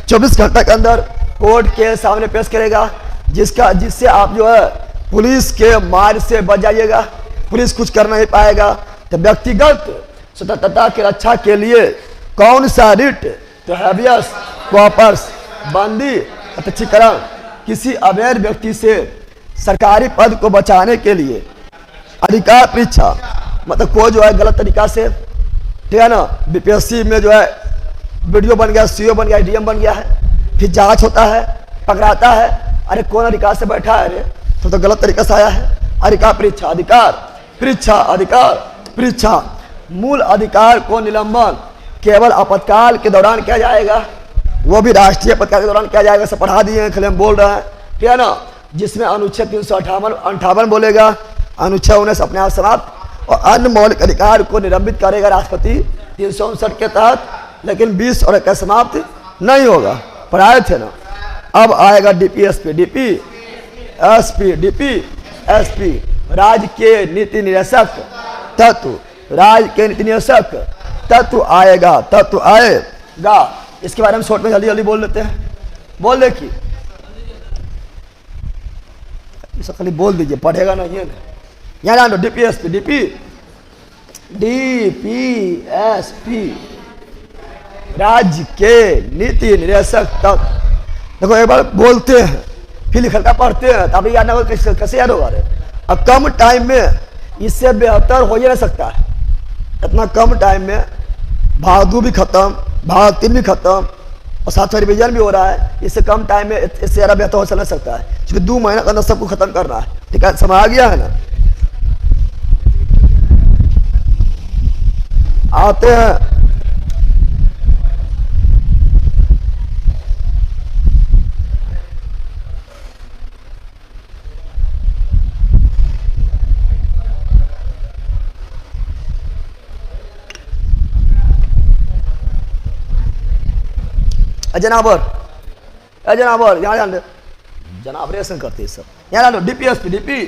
24 घंटा के अंदर कोर्ट के सामने पेश करेगा, जिससे आप जो है पुलिस के मार से बच जाइएगा, पुलिस कुछ कर नहीं पाएगा। तो व्यक्तिगत स्वतंत्रता की रक्षा के लिए कौन सा रिट, तो हैबियस कॉर्पस, बंदी प्रत्यक्षीकरण। किसी अवैध व्यक्ति से सरकारी पद को बचाने के लिए अधिकार परीक्षा, मतलब कोई जो है गलत तरीका से, ठीक है ना, बीपीएससी में जो है वीडियो बन गया, सीओ बन गया, डीएम बन गया है, फिर जांच होता है, पकड़ाता है, अरे कौन अधिकार से बैठा है, अरे तो गलत तरीका से आया है। अधिकार परीक्षा, अधिकार परीक्षा, अधिकार परीक्षा। मूल अधिकार को निलंबन केवल आपातकाल के दौरान किया जाएगा, वो भी राष्ट्रीय आपातकाल के दौरान किया जाएगा, सब पढ़ा दिए हैं, खाली हम बोल रहे हैं, ठीक है ना। जिसमें अनुच्छेद 358 बोलेगा, अनुच्छेद 19 अपने आप समाप्त, और अन्य मौलिक अधिकार को निलंबित करेगा राष्ट्रपति 359 के तहत, लेकिन 20 और 21 समाप्त नहीं होगा, पढ़ाए थे ना। अब आएगा डीपीएसपी, डीपीएसपी, डीपीएसपी राज्य के नीति निदेशक तत्व, राज्य के नीति निदेशक तत्व आएगा, तत्व आएगा। इसके बारे में शॉर्ट में जल्दी जल्दी बोल लेते हैं, बोल दे कि खाली बोल दीजिए, पढ़ेगा नहीं है ना। यहाँ जान दो, डीपीएसपी, डीपीएसपी राज्य के नीति निदेशक तत्व। देखो एक बार बोलते हैं फिर लिखल का पढ़ते हैं, तभी याद ना हो, कैसे याद होगा रे। अब कम टाइम में इससे बेहतर हो ही नहीं सकता है। इतना कम टाइम में भाग 2 भी खत्म, भाग 3 भी खत्म, और 7वां रिवीजन भी हो रहा है। इससे कम टाइम में इससे ज़्यादा बेहतर हो चल सकता है, क्योंकि 2 महीना के अंदर सबको खत्म करना है, ठीक है, समझ आ गया है ना। आते हैं जनाबर, जनाबर यहाँ जान, जनाबरेशन करते हैं सब, यहाँ जान लो। DPSP, DP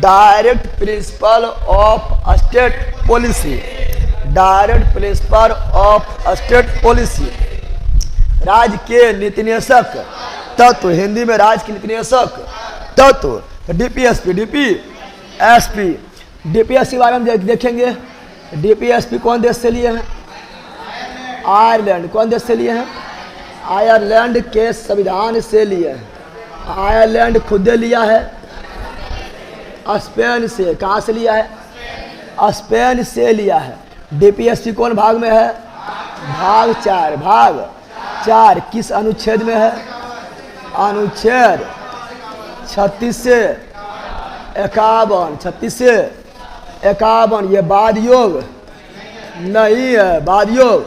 direct principle of state policy, direct principle of state policy, राज्य के नीति निदेशक तत्व, हिंदी में राज्य के नीति निदेशक तत्व। डीपीएसपी, डीपीएसपी, डीपीएसपी बारे में देखेंगे। डीपीएसपी कौन देश से लिए हैं, आयरलैंड, कौन देश से लिए हैं, आयरलैंड के संविधान से लिए हैं। आयरलैंड खुद लिया है, स्पेन से, कहाँ से लिया है, स्पेन से लिया है। डीपीएससी कौन भाग में है, भाग 4, भाग 4 किस अनुच्छेद में है, अनुच्छेद 36 से 51, 36 से 51। ये बाद योग नहीं है, बाद योग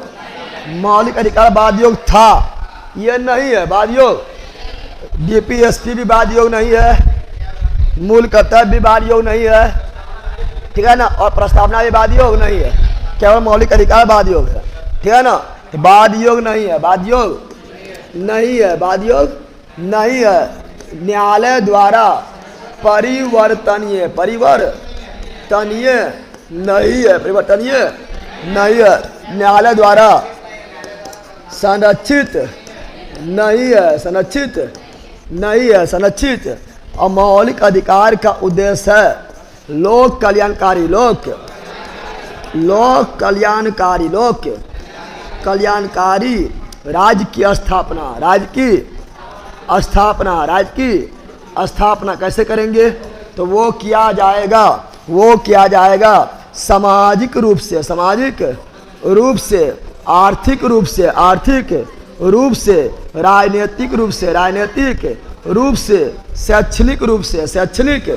मौलिक अधिकार बाद योग था, ये नहीं है बाद योग। डीपीएसपी भी बाद योग नहीं है, मूल कर्तव्य भी बाद योग नहीं है, ठीक है ना, और प्रस्तावना भी बाद योग नहीं है, केवल मौलिक अधिकार बाद योग है, ठीक है ना। तो बाद योग नहीं है, बाद योग नहीं है, बाद योग नहीं है। न्यायालय द्वारा परिवर्तनीय, परिवर्तनीय नहीं है, परिवर्तनीय नहीं है। न्यायालय द्वारा संरक्षित नहीं है, संरक्षित नहीं है, संरक्षित। और मौलिक अधिकार का उद्देश्य है लोक कल्याणकारी, लोक कल्याणकारी, लोक कल्याणकारी राज्य की स्थापना, राज्य की स्थापना, राज्य की स्थापना कैसे करेंगे, तो वो किया जाएगा, वो किया जाएगा सामाजिक रूप से, सामाजिक रूप से, आर्थिक रूप से, आर्थिक रूप से, राजनीतिक रूप से, राजनीतिक रूप से, शैक्षणिक रूप से, शैक्षणिक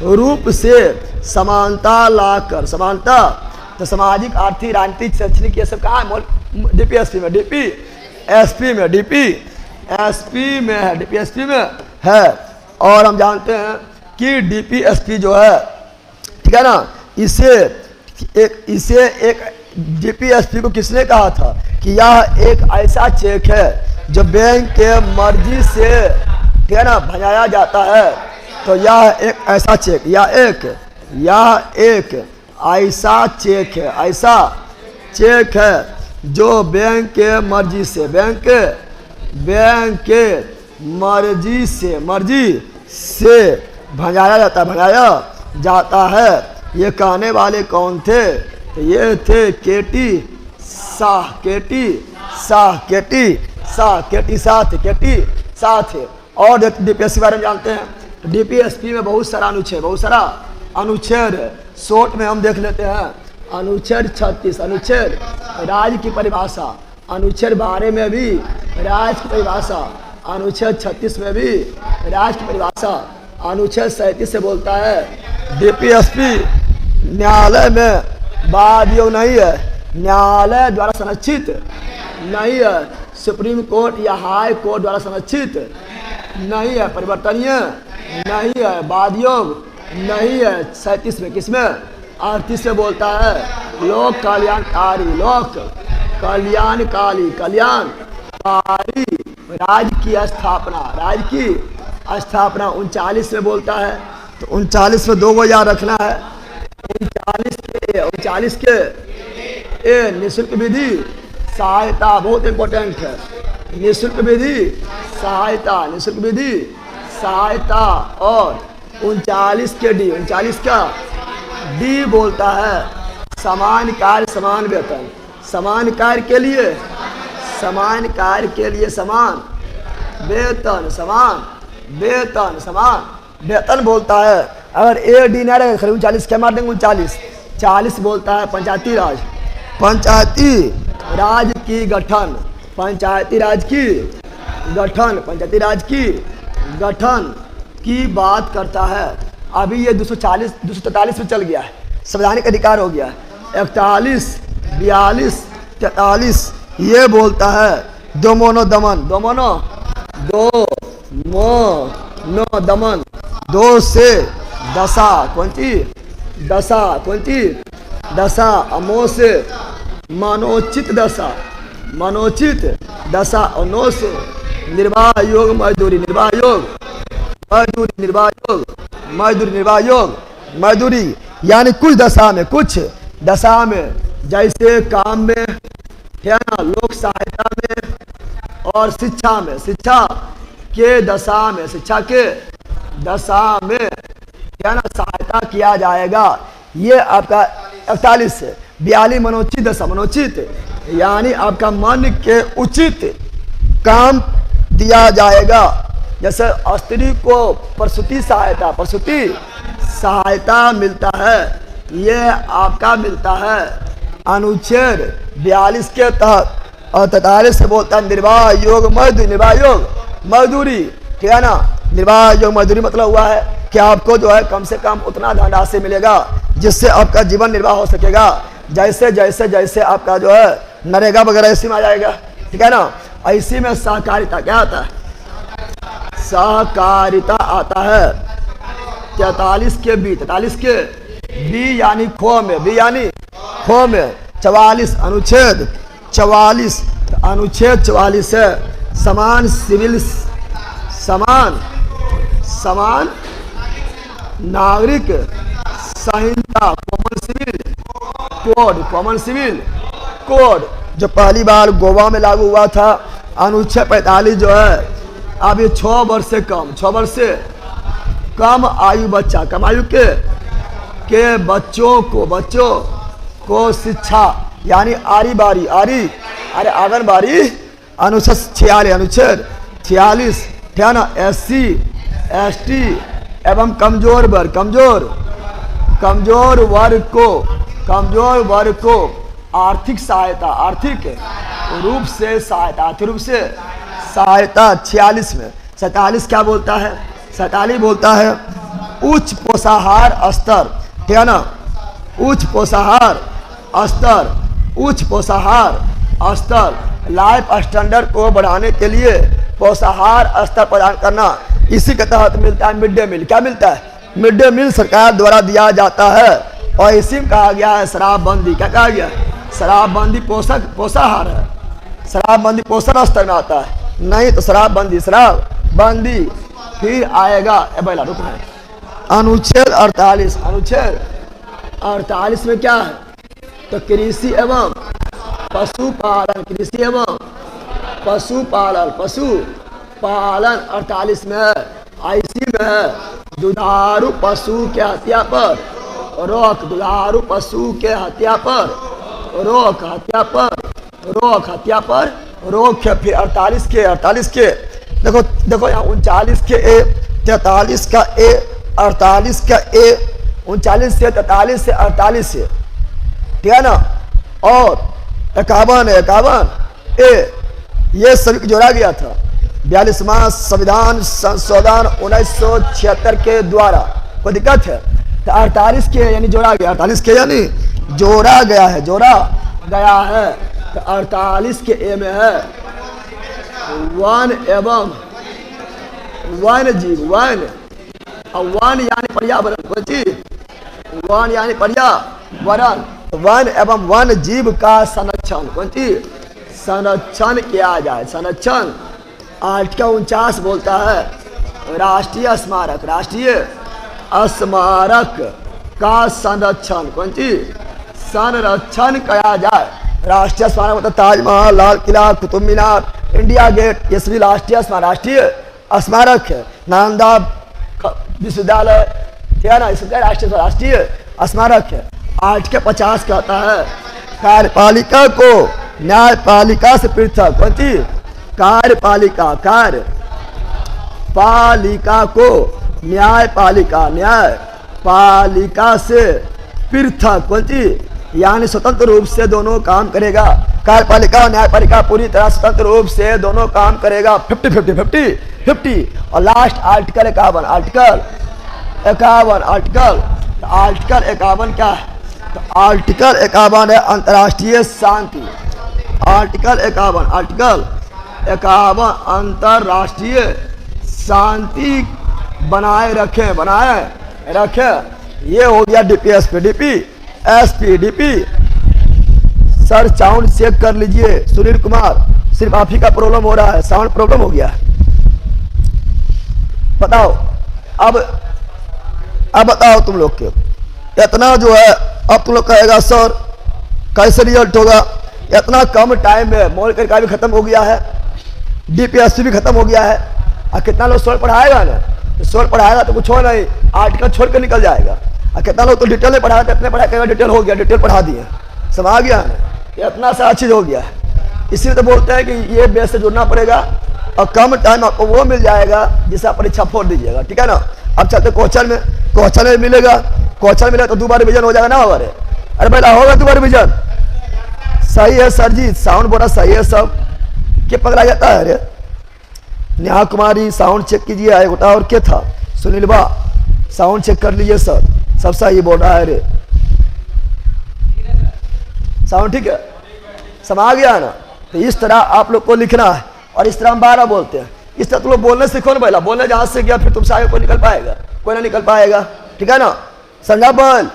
रूप से समानता लाकर, समानता। तो सामाजिक, आर्थिक, राजनीतिक, शैक्षणिक ये सब कहाँ है, डीपीएसपी में, डीपीएसपी में, डीपीएसपी में है, डीपीएसपी में है। और हम जानते हैं कि डीपीएसपी जो है, ठीक है ना, इसे एक डीपीएसपी को किसने कहा था कि यह एक ऐसा चेक है जो बैंक के मर्जी से, ठीक है ना, भजाया जाता है। तो यह एक ऐसा चेक, यह एक ऐसा चेक है, ऐसा चेक है जो बैंक के मर्जी से, बैंक के मर्जी से भजाया जाता है। ये कहने वाले कौन थे? तो ये थे केटी शाह थे। और डीपीएसपी बारे में जानते हैं। डीपीएसपी में बहुत सारा अनुच्छेद है। शॉर्ट में हम देख लेते हैं। अनुच्छेद 36, अनुच्छेद राज्य की परिभाषा, अनुच्छेद 12 में भी राज्य की परिभाषा, अनुच्छेद 36 में भी राज्य की परिभाषा, अनुच्छेद 37 से बोलता है डीपीएसपी न्यायालय में वादियों नहीं है, न्यायालय द्वारा संरक्षित नहीं है, सुप्रीम कोर्ट या हाई कोर्ट द्वारा संरक्षित नहीं है, परिवर्तनीय नहीं है, वादयोग नहीं है। 37 में, किसमें? 38 में बोलता है लोक कल्याणकारी राज्य की स्थापना, 39 में बोलता है। तो 39 में 2 को याद रखना है। 39 के ए निःशुल्क विधि सहायता, बहुत इंपॉर्टेंट है। निःशुल्क विधि सहायता और 39 के डी, 39 का डी बोलता है समान कार्य समान वेतन, समान कार्य के लिए समान वेतन बोलता है। अगर ए डी ना रहे 39 क्या मार देंगे? 40 बोलता है पंचायती राज की गठन, पंचायती गठन की बात करता है। अभी ये 243 में चल गया है, संवैधानिक अधिकार हो गया है। 41, 42, 43 ये बोलता है दोमोनो दमन, 2 से दशा, कौन सी दशा, अमो से मनोचित दशा और 9 से निर्वाह योग मजदूरी, यानी कुछ दशा में जैसे काम में, है ना, लोक सहायता में और शिक्षा के दशा में है ना सहायता किया जाएगा। ये आपका 41 से 42 मनोचित दशा, यानी आपका मन के उचित काम दिया जाएगा। जैसे स्त्री को प्रसूति सहायता मिलता है, ये आपका मिलता है अनुच्छेद 42 के तहत। और 43 से बोलता है निर्वाह योग मजदूरी, ठीक है ना। निर्वाह योग मजदूरी मतलब हुआ है कि आपको जो है कम से कम उतना धनराशि मिलेगा जिससे आपका जीवन निर्वाह हो सकेगा। जैसे आपका जो है नरेगा वगैरह इसी में आ जाएगा, ठीक है ना। इसी में सहकारिता क्या आता है? सहकारिता आता है 43 के बी यानी खो में, 44 अनुच्छेद 44 है समान नागरिक संहिता, कॉमन सिविल कोड जो पहली बार गोवा में लागू हुआ था। अनुच्छेद 45 जो है, अब ये 6 वर्ष से कम आयु बच्चा, कम आयु के बच्चों को शिक्षा, यानी आंगनबाड़ी, अनुच्छेद 46 है ना। SC ST एवं कमजोर वर्ग को आर्थिक रूप से सहायता 46 में। 47 क्या बोलता है? 47 बोलता है उच्च पोषाहार स्तर, ठीक है ना। उच्च पोषाहार स्तर, लाइफ स्टैंडर्ड को बढ़ाने के लिए पोषाहार स्तर प्रदान करना, इसी के तहत मिलता है मिड डे मील। क्या मिलता है? मिड डे मील सरकार द्वारा दिया जाता है और इसी में कहा गया है शराबबंदी। क्या कहा गया? शराबबंदी पोषाहार है, शराबबंदी पोषण स्तर में आता है, नहीं तो शराबबंदी फिर आएगा। पहला रुकना है अनुच्छेद 48। अनुच्छेद 48 में क्या है? तो कृषि एवं पशुपालन, कृषि एवं पशुपालन 48 में है। IC में है दुधारू पशु के हत्या पर रोक, दुधारू पशु के हत्या पर रोक, हत्या पर रोक है। फिर 48 के देखो यहाँ 39 के ए, 43 का ए, 48 का ए, 39 से 43 से 48 से, ठीक है ना। और 51 ए, ये सभी जोड़ा गया था 42वां संविधान संशोधन 1976 के द्वारा। कोई दिक्कत है? तो 48 के यानी जोड़ा गया, 48 के यानी जोड़ा गया है, तो 48 के ए में है वन एवं वन जीव, वन यानी पर्यावरण, कोई चीज वन यानी पर्यावरण, वन एवं वन जीव का संरक्षण, कौन चीज संरक्षण किया जाए। संरक्षण आर्टिकल 49 बोलता है राष्ट्रीय स्मारक का संरक्षण, कौन चीज संरक्षण किया जाए। राष्ट्रीय स्मारक मतलब ताजमहल, लाल किला, कुतुब मीनार, इंडिया गेट, ये सभी राष्ट्रीय स्मारक है। नालंदा विश्वविद्यालय, ठीक है ना, इसका राष्ट्रीय स्मारक है। आर्टिकल 50 कहता है कार्यपालिका को न्यायपालिका से पृथक, कौन चीज कार्यपालिका को न्यायपालिका से पृथक, कौन चीज यानी स्वतंत्र रूप से दोनों काम करेगा। कार्यपालिका और न्यायपालिका पूरी तरह स्वतंत्र रूप से दोनों काम करेगा। 50-50 और लास्ट आर्टिकल 51, आर्टिकल 51 क्या है? तो आर्टिकल 51 है अंतर्राष्ट्रीय शांति। आर्टिकल 51 अंतर्राष्ट्रीय शांति बनाए रखे। ये हो गया DP सर साउंड चेक कर लीजिए। सुनील कुमार, सिर्फ आप ही का प्रॉब्लम हो रहा है, साउंड प्रॉब्लम हो गया है। बताओ अब बताओ तुम लोग के इतना जो है, अब तुम लोग कहेगा सर कैसे रिजल्ट होगा? इतना कम टाइम में मौलिक का भी खत्म हो गया है, DPSC भी खत्म हो गया है, और कितना लोग सोल पढ़ाएगा ना, तो सोल पढ़ाएगा तो कुछ हो नहीं, आर्टिकल छोड़ कर निकल जाएगा। और कितना लोग तो डिटेल में पढ़ाया, इतने पढ़ा डिटेल हो गया, डिटेल पढ़ा दिए, समझ गया ना, ये इतना सारा चीज हो गया है। इसलिए तो बोलते हैं कि ये बेस से जुड़ना पड़ेगा और कम टाइम आपको वो मिल जाएगा जिससे आप परीक्षा फोड़ दीजिएगा, ठीक है ना। अब चलते क्वेश्चन में मिलेगा, क्वेश्चन मिले तो 2 बार रिविजन हो जाएगा ना। अरे पहला होगा 2 बार रिविजन, सही है सर जी, साउंड बोला सही है सब, क्या पकड़ा जाता है? अरे नेहा कुमारी साउंड चेक कीजिए, आए गोटा और क्या था? सुनील बा साउंड चेक कर लीजिए सर, सब सही बोल रहा है। रे साउंड ठीक है, समझ गया ना। तो इस तरह आप लोग को लिखना है और इस तरह हम 12 बोलते हैं। इस तरह तुम लोग बोलने सीखो ना, पहला बोलने जहां से गया फिर तुमसे आगे कोई निकल पाएगा? कोई ना निकल पाएगा, ठीक है ना। समझा बोल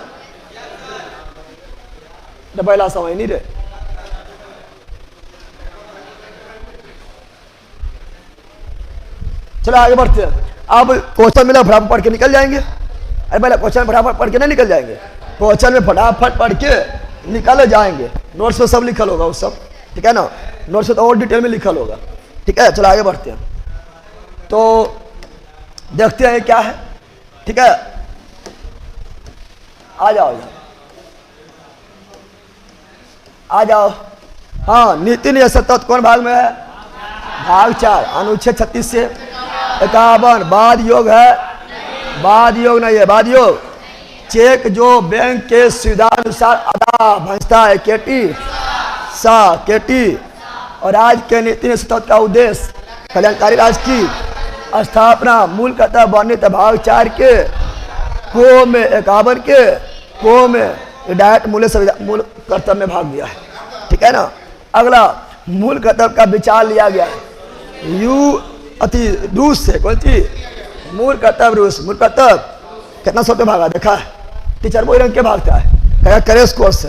पहला समझ नहीं रहे। चलो आगे बढ़ते हैं। अब क्वेश्चन मिला फटाफट पढ़ के निकल जाएंगे। अरे पहले क्वेश्चन फटाफट पढ़ के नहीं निकल जाएंगे, क्वेश्चन में फटाफट पढ़ के निकल जाएंगे। नोट्स में सब लिखल होगा वो सब, ठीक है ना, नोट्स में तो और डिटेल में लिखल होगा, ठीक है। चलो आगे बढ़ते हैं, तो देखते हैं क्या है, ठीक है। आ जाओ। हाँ, नीति नियत तत्व कौन भाग में है? भाग 4, अनुच्छेद 36 से 51। बाद योग है? बाद योग नहीं है, बाद योग चेक जो बैंक के सुविधा अनुसार अदा भंजता है केटी और राज्य के नीति नियत का उद्देश्य कल्याणकारी राज्य की स्थापना मूलतः वर्णित भाग 4 के को में 51 के को में डायरेक्ट मूल कर्तव्य में भाग दिया है, ठीक है ना। अगला मूल कर्तव्य का विचार लिया गया है यू अति रूस से। कौन सी? मूल कर्तव्य रूस। मूल कर्तव्य कितना सोते भागा देखा है? टीचर वो रंग के भागता है, कहेगा करेस कोर्स से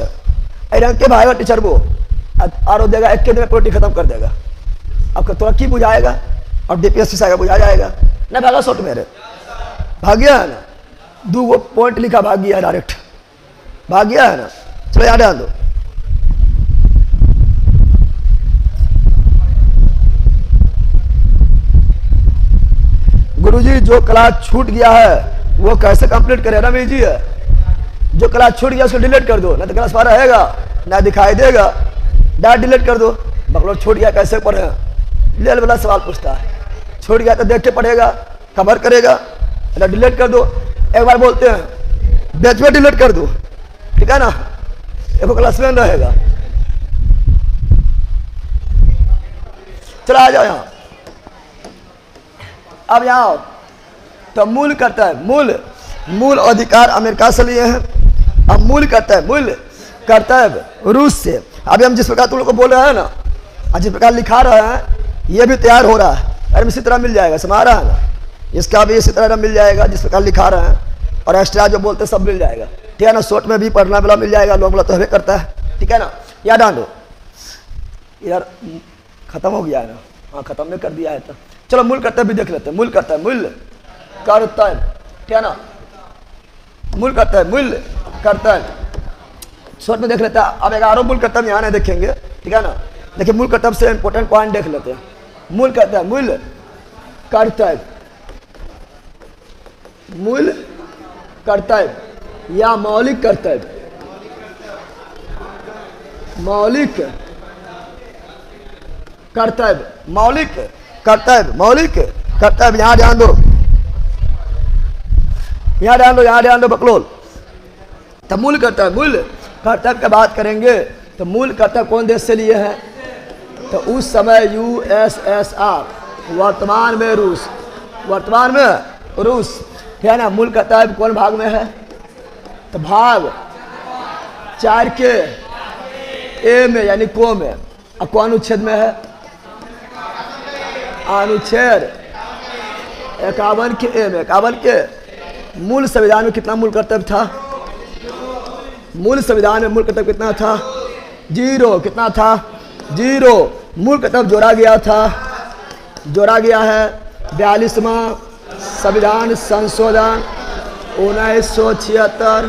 रंग के भागेगा टीचर वो आरो देगा, एक के दिन में प्रोटी खत्म कर देगा। अब थोड़ा की बुझाएगा और डीपीएससी से आएगा बुझा जाएगा ना। भागा शॉर्ट मेरे भाग गया है ना, 2 पॉइंट लिखा भाग गया है, डायरेक्ट भाग गया है ना। चलो याद डाल दो। गुरुजी जो क्लास छूट गया है वो कैसे कंप्लीट करे? रमेश जी है, जो क्लास छूट गया उसको डिलीट कर दो, ना तो क्लास पारा रहेगा ना दिखाई देगा, डायरेक्ट डिलीट कर दो। बकलो छूट गया कैसे पढ़े? ले वाला सवाल पूछता है, छूट गया तो देख के पढ़ेगा, खबर करेगा, ना डिलीट कर दो। एक बार बोलते हैं बैच में डिलीट कर दो, ठीक है ना, एक क्लास में रहेगा। चलो आ जाओ यहाँ। अब यहाँ तो मूल कर्तव्य, मूल अधिकार अमेरिका से लिए हैं। अब मूल कर्तव्य रूस से। अभी हम जिस प्रकार तुम लोग को बोल रहे हैं ना, जिस प्रकार लिखा रहे हैं ये भी तैयार हो रहा है, अरे इसी तरह मिल जाएगा, समझ रहा है ना, इसका भी इसी तरह मिल जाएगा जिस प्रकार लिखा रहे हैं, और एक्स्ट्रा जो बोलते सब मिल जाएगा, ठीक है ना। शॉर्ट में भी पढ़ना वाला मिल जाएगा, लॉन्ग वाला तो हमें करता है, ठीक है ना। याद आंदो यार खत्म हो गया है ना, हाँ खत्म में कर दिया है। तो चलो मूल कर्तव्य भी देख लेते हैं। मूल कर्तव्य, ठीक है ना, मूल कर्तव्य शॉर्ट में देख लेते हैं। अब 11 मूल कर्तव्य यहाँ नहीं देखेंगे, ठीक है ना। देखिए मूल कर्तव्य से इंपॉर्टेंट पॉइंट देख लेते हैं। मूल कर्तव्य या मौलिक कर्तव्य यहाँ ध्यान दो, ध्यान दो बकलोल। तो मूल कर्तव्य की बात करेंगे तो मूल कर्तव्य कौन देश से लिए हैं? तो उस समय यूएसएसआर, वर्तमान में रूस, है ना। मूल कर्तव्य कौन भाग में है? तो भाग 4 के ए में यानी को में। और कौन अनुच्छेद में है? अनुच्छेद 51 के ए में। 51 के मूल संविधान में कितना मूल कर्तव्य था? मूल संविधान में मूल कर्तव्य कितना था? 0। कितना था? 0। मूल कर्तव्य जोड़ा गया है 42वां संविधान संशोधन 1976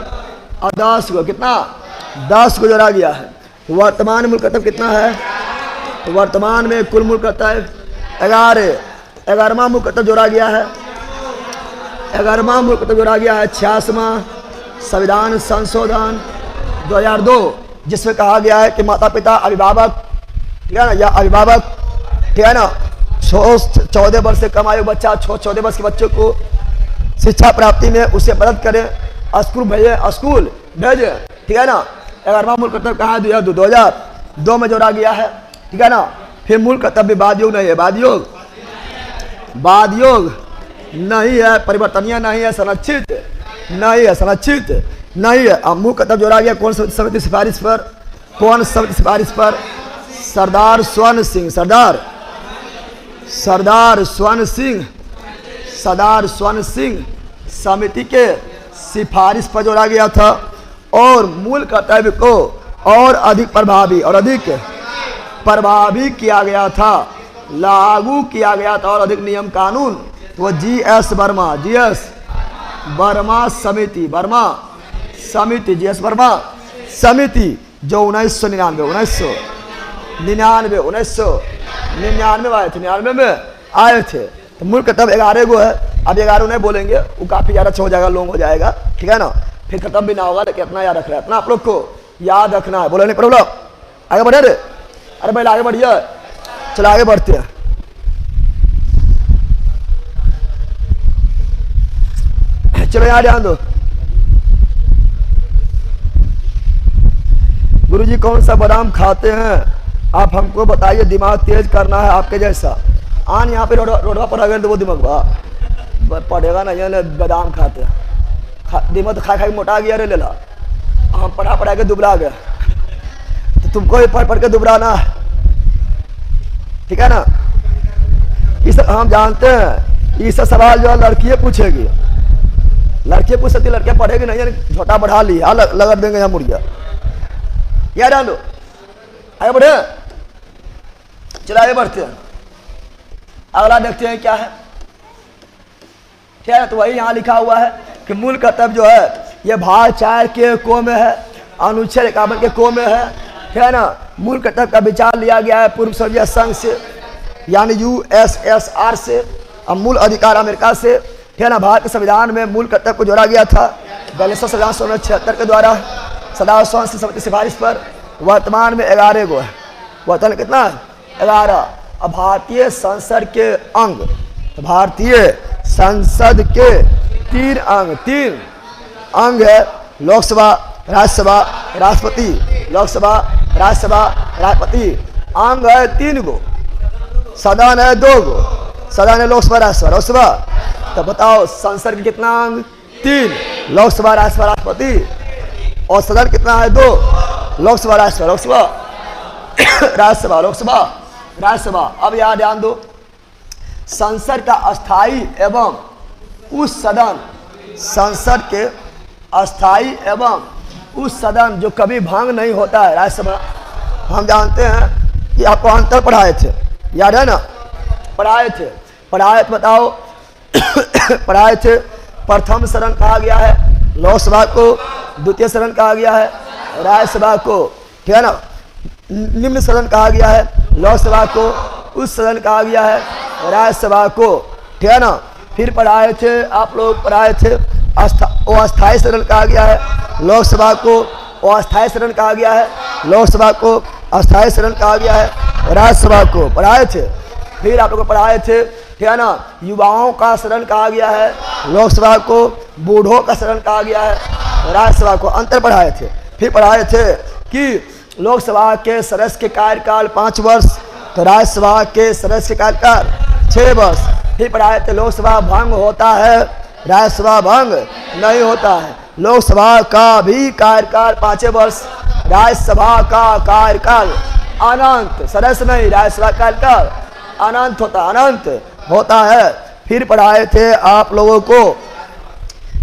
और 10 को, कितना? 10 को जोड़ा गया है। वर्तमान मूल कर्तव्य कितना है? तो वर्तमान में कुल मूल कर्तव्य 11वां मूल कर्तव्य जोड़ा गया है। 11वां मूल कर्तव्य जोड़ा गया है 86वां संविधान संशोधन 2002, जिसमें कहा गया है कि माता पिता अभिभावक, ठीक है ना, या अभिभावक, ठीक है ना, 14 वर्ष से कम आयु बच्चा 14 वर्ष के बच्चों को शिक्षा प्राप्ति में उसे मदद करें, स्कूल भेजे, ठीक है ना। 11वां मूल कर्तव्य कहा 2002 में जोड़ा गया है, ठीक है ना। फिर मूल कर्तव्य बाद योग नहीं है, बाद योग नहीं है, परिवर्तनीय नहीं है, संरक्षित नहीं है। अब मूल कर्तव्य जोड़ा गया कौन समिति सिफारिश पर? सरदार स्वर्ण सिंह समिति के सिफारिश पर जोड़ा गया था। और मूल कर्तव्य को और अधिक प्रभावी किया गया था, लागू किया गया था, और अधिक नियम कानून वो GS वर्मा समिति जो 1999 में आए थे। तो मूल कर्तव्य 11 गो है। अब 11 नहीं बोलेंगे, वो काफी ज्यादा अच्छा हो जाएगा, लॉन्ग हो जाएगा, ठीक है ना। फिर खत्म भी ना होगा, लेकिन इतना याद रखना है, इतना आप लोग को याद रखना है। बोले नहीं प्रॉब्लम, आगे बढ़े रे, अरे भाई आगे बढ़िए, चलो आगे बढ़ते हैं। चलो यहाँ ध्यान दो। गुरुजी कौन सा बादाम खाते हैं आप हमको बताइए, दिमाग तेज करना है आपके जैसा। आन यहाँ पे रोडवा पर अगर तो वो दिमाग पड़ेगा ना, ये बादाम खाते हैं, दिमाग तो खा के मोटा गया रे लेला, हम पढ़ा के दुबला गया, तो तुमको ही पढ़ के दुबराना है। ठीक है ना। इस हम जानते हैं इससे सवाल जो है लड़कियाँ पूछेगी, लड़कियाँ पूछ सकती, लड़कियाँ पढ़ेगी नहीं, यानी झोटा बढ़ा लिया लगा देंगे यहाँ मुर्गिया। क्या डाल दो, आगे बढ़े, चलो आगे बढ़ते हैं। अगला देखते हैं क्या है। ठीक है, तो वही यहाँ लिखा हुआ है कि मूल कर्तव्य जो है ये भाग 4 के को में है, अनुच्छेद 51 के को में है। ठीक है ना। मूल कर्तव्य का विचार लिया गया है पूर्व सोवियत संघ से, यानी USSR से, और मूल अधिकार अमेरिका से। ठीक है ना। भारत के संविधान में मूल कर्तव्य को जोड़ा गया था 1976 के द्वारा सदा समिति सिफारिश पर। वर्तमान में 11 गो है, वर्तमान कितना है 11। अब भारतीय संसद के अंग, तो भारतीय संसद के 3 अंग है, लोकसभा, राज्यसभा, राष्ट्रपति। लोकसभा, राज्यसभा, राष्ट्रपति अंग है 3 गो, सदन है 2 गो, सदन है लोकसभा, राज्यसभा, लोकसभा। तो बताओ संसद के कितना अंग 3, लोकसभा, राज्यसभा, राष्ट्रपति, और सदन कितना है 2, लोकसभा, राज्यसभा, लोकसभा, राज्यसभा, लोकसभा, राज्यसभा। अब यहाँ ध्यान दो, संसद का अस्थाई एवं उस सदन, संसद के अस्थाई एवं उस सदन जो कभी भंग नहीं होता है, राज्यसभा। हम जानते हैं कि आपको अंतर पढ़ाए थे, याद है ना, पढ़ाए थे बताओ पढ़ाए थे। प्रथम सदन कहा गया है लोकसभा को, द्वितीय सदन कहा गया है राज्यसभा को। ठीक है ना। निम्न सदन कहा गया है लोकसभा को, उस सदन कहा गया है राज्यसभा को। ठीक है ना। फिर पढ़ाए थे आप लोग, पढ़ाए थे अस्थायी सदन कहा गया है लोकसभा को, अस्थायी सदन कहा गया है लोकसभा को, अस्थायी सदन कहा गया है राज्यसभा को, पढ़ाए थे। फिर आप लोग को पढ़ाए थे, ठीक है ना, युवाओं का सदन कहा गया है लोकसभा को, बूढ़ों का सदन कहा गया है राज्यसभा को, अंतर पढ़ाए थे। फिर पढ़ाए थे कि लोकसभा के सदस्य के कार्यकाल 5 वर्ष, तो राज्यसभा के सदस्य के कार्यकाल 6 वर्ष। फिर पढ़ाए थे लोकसभा भंग होता है, राज्यसभा भंग नहीं होता है। लोकसभा का भी कार्यकाल 5 वर्ष, राज्यसभा का कार्यकाल अनंत, सदस्य नहीं, राज्यसभा कार्यकाल अनंत होता है। फिर पढ़ाए थे आप लोगों को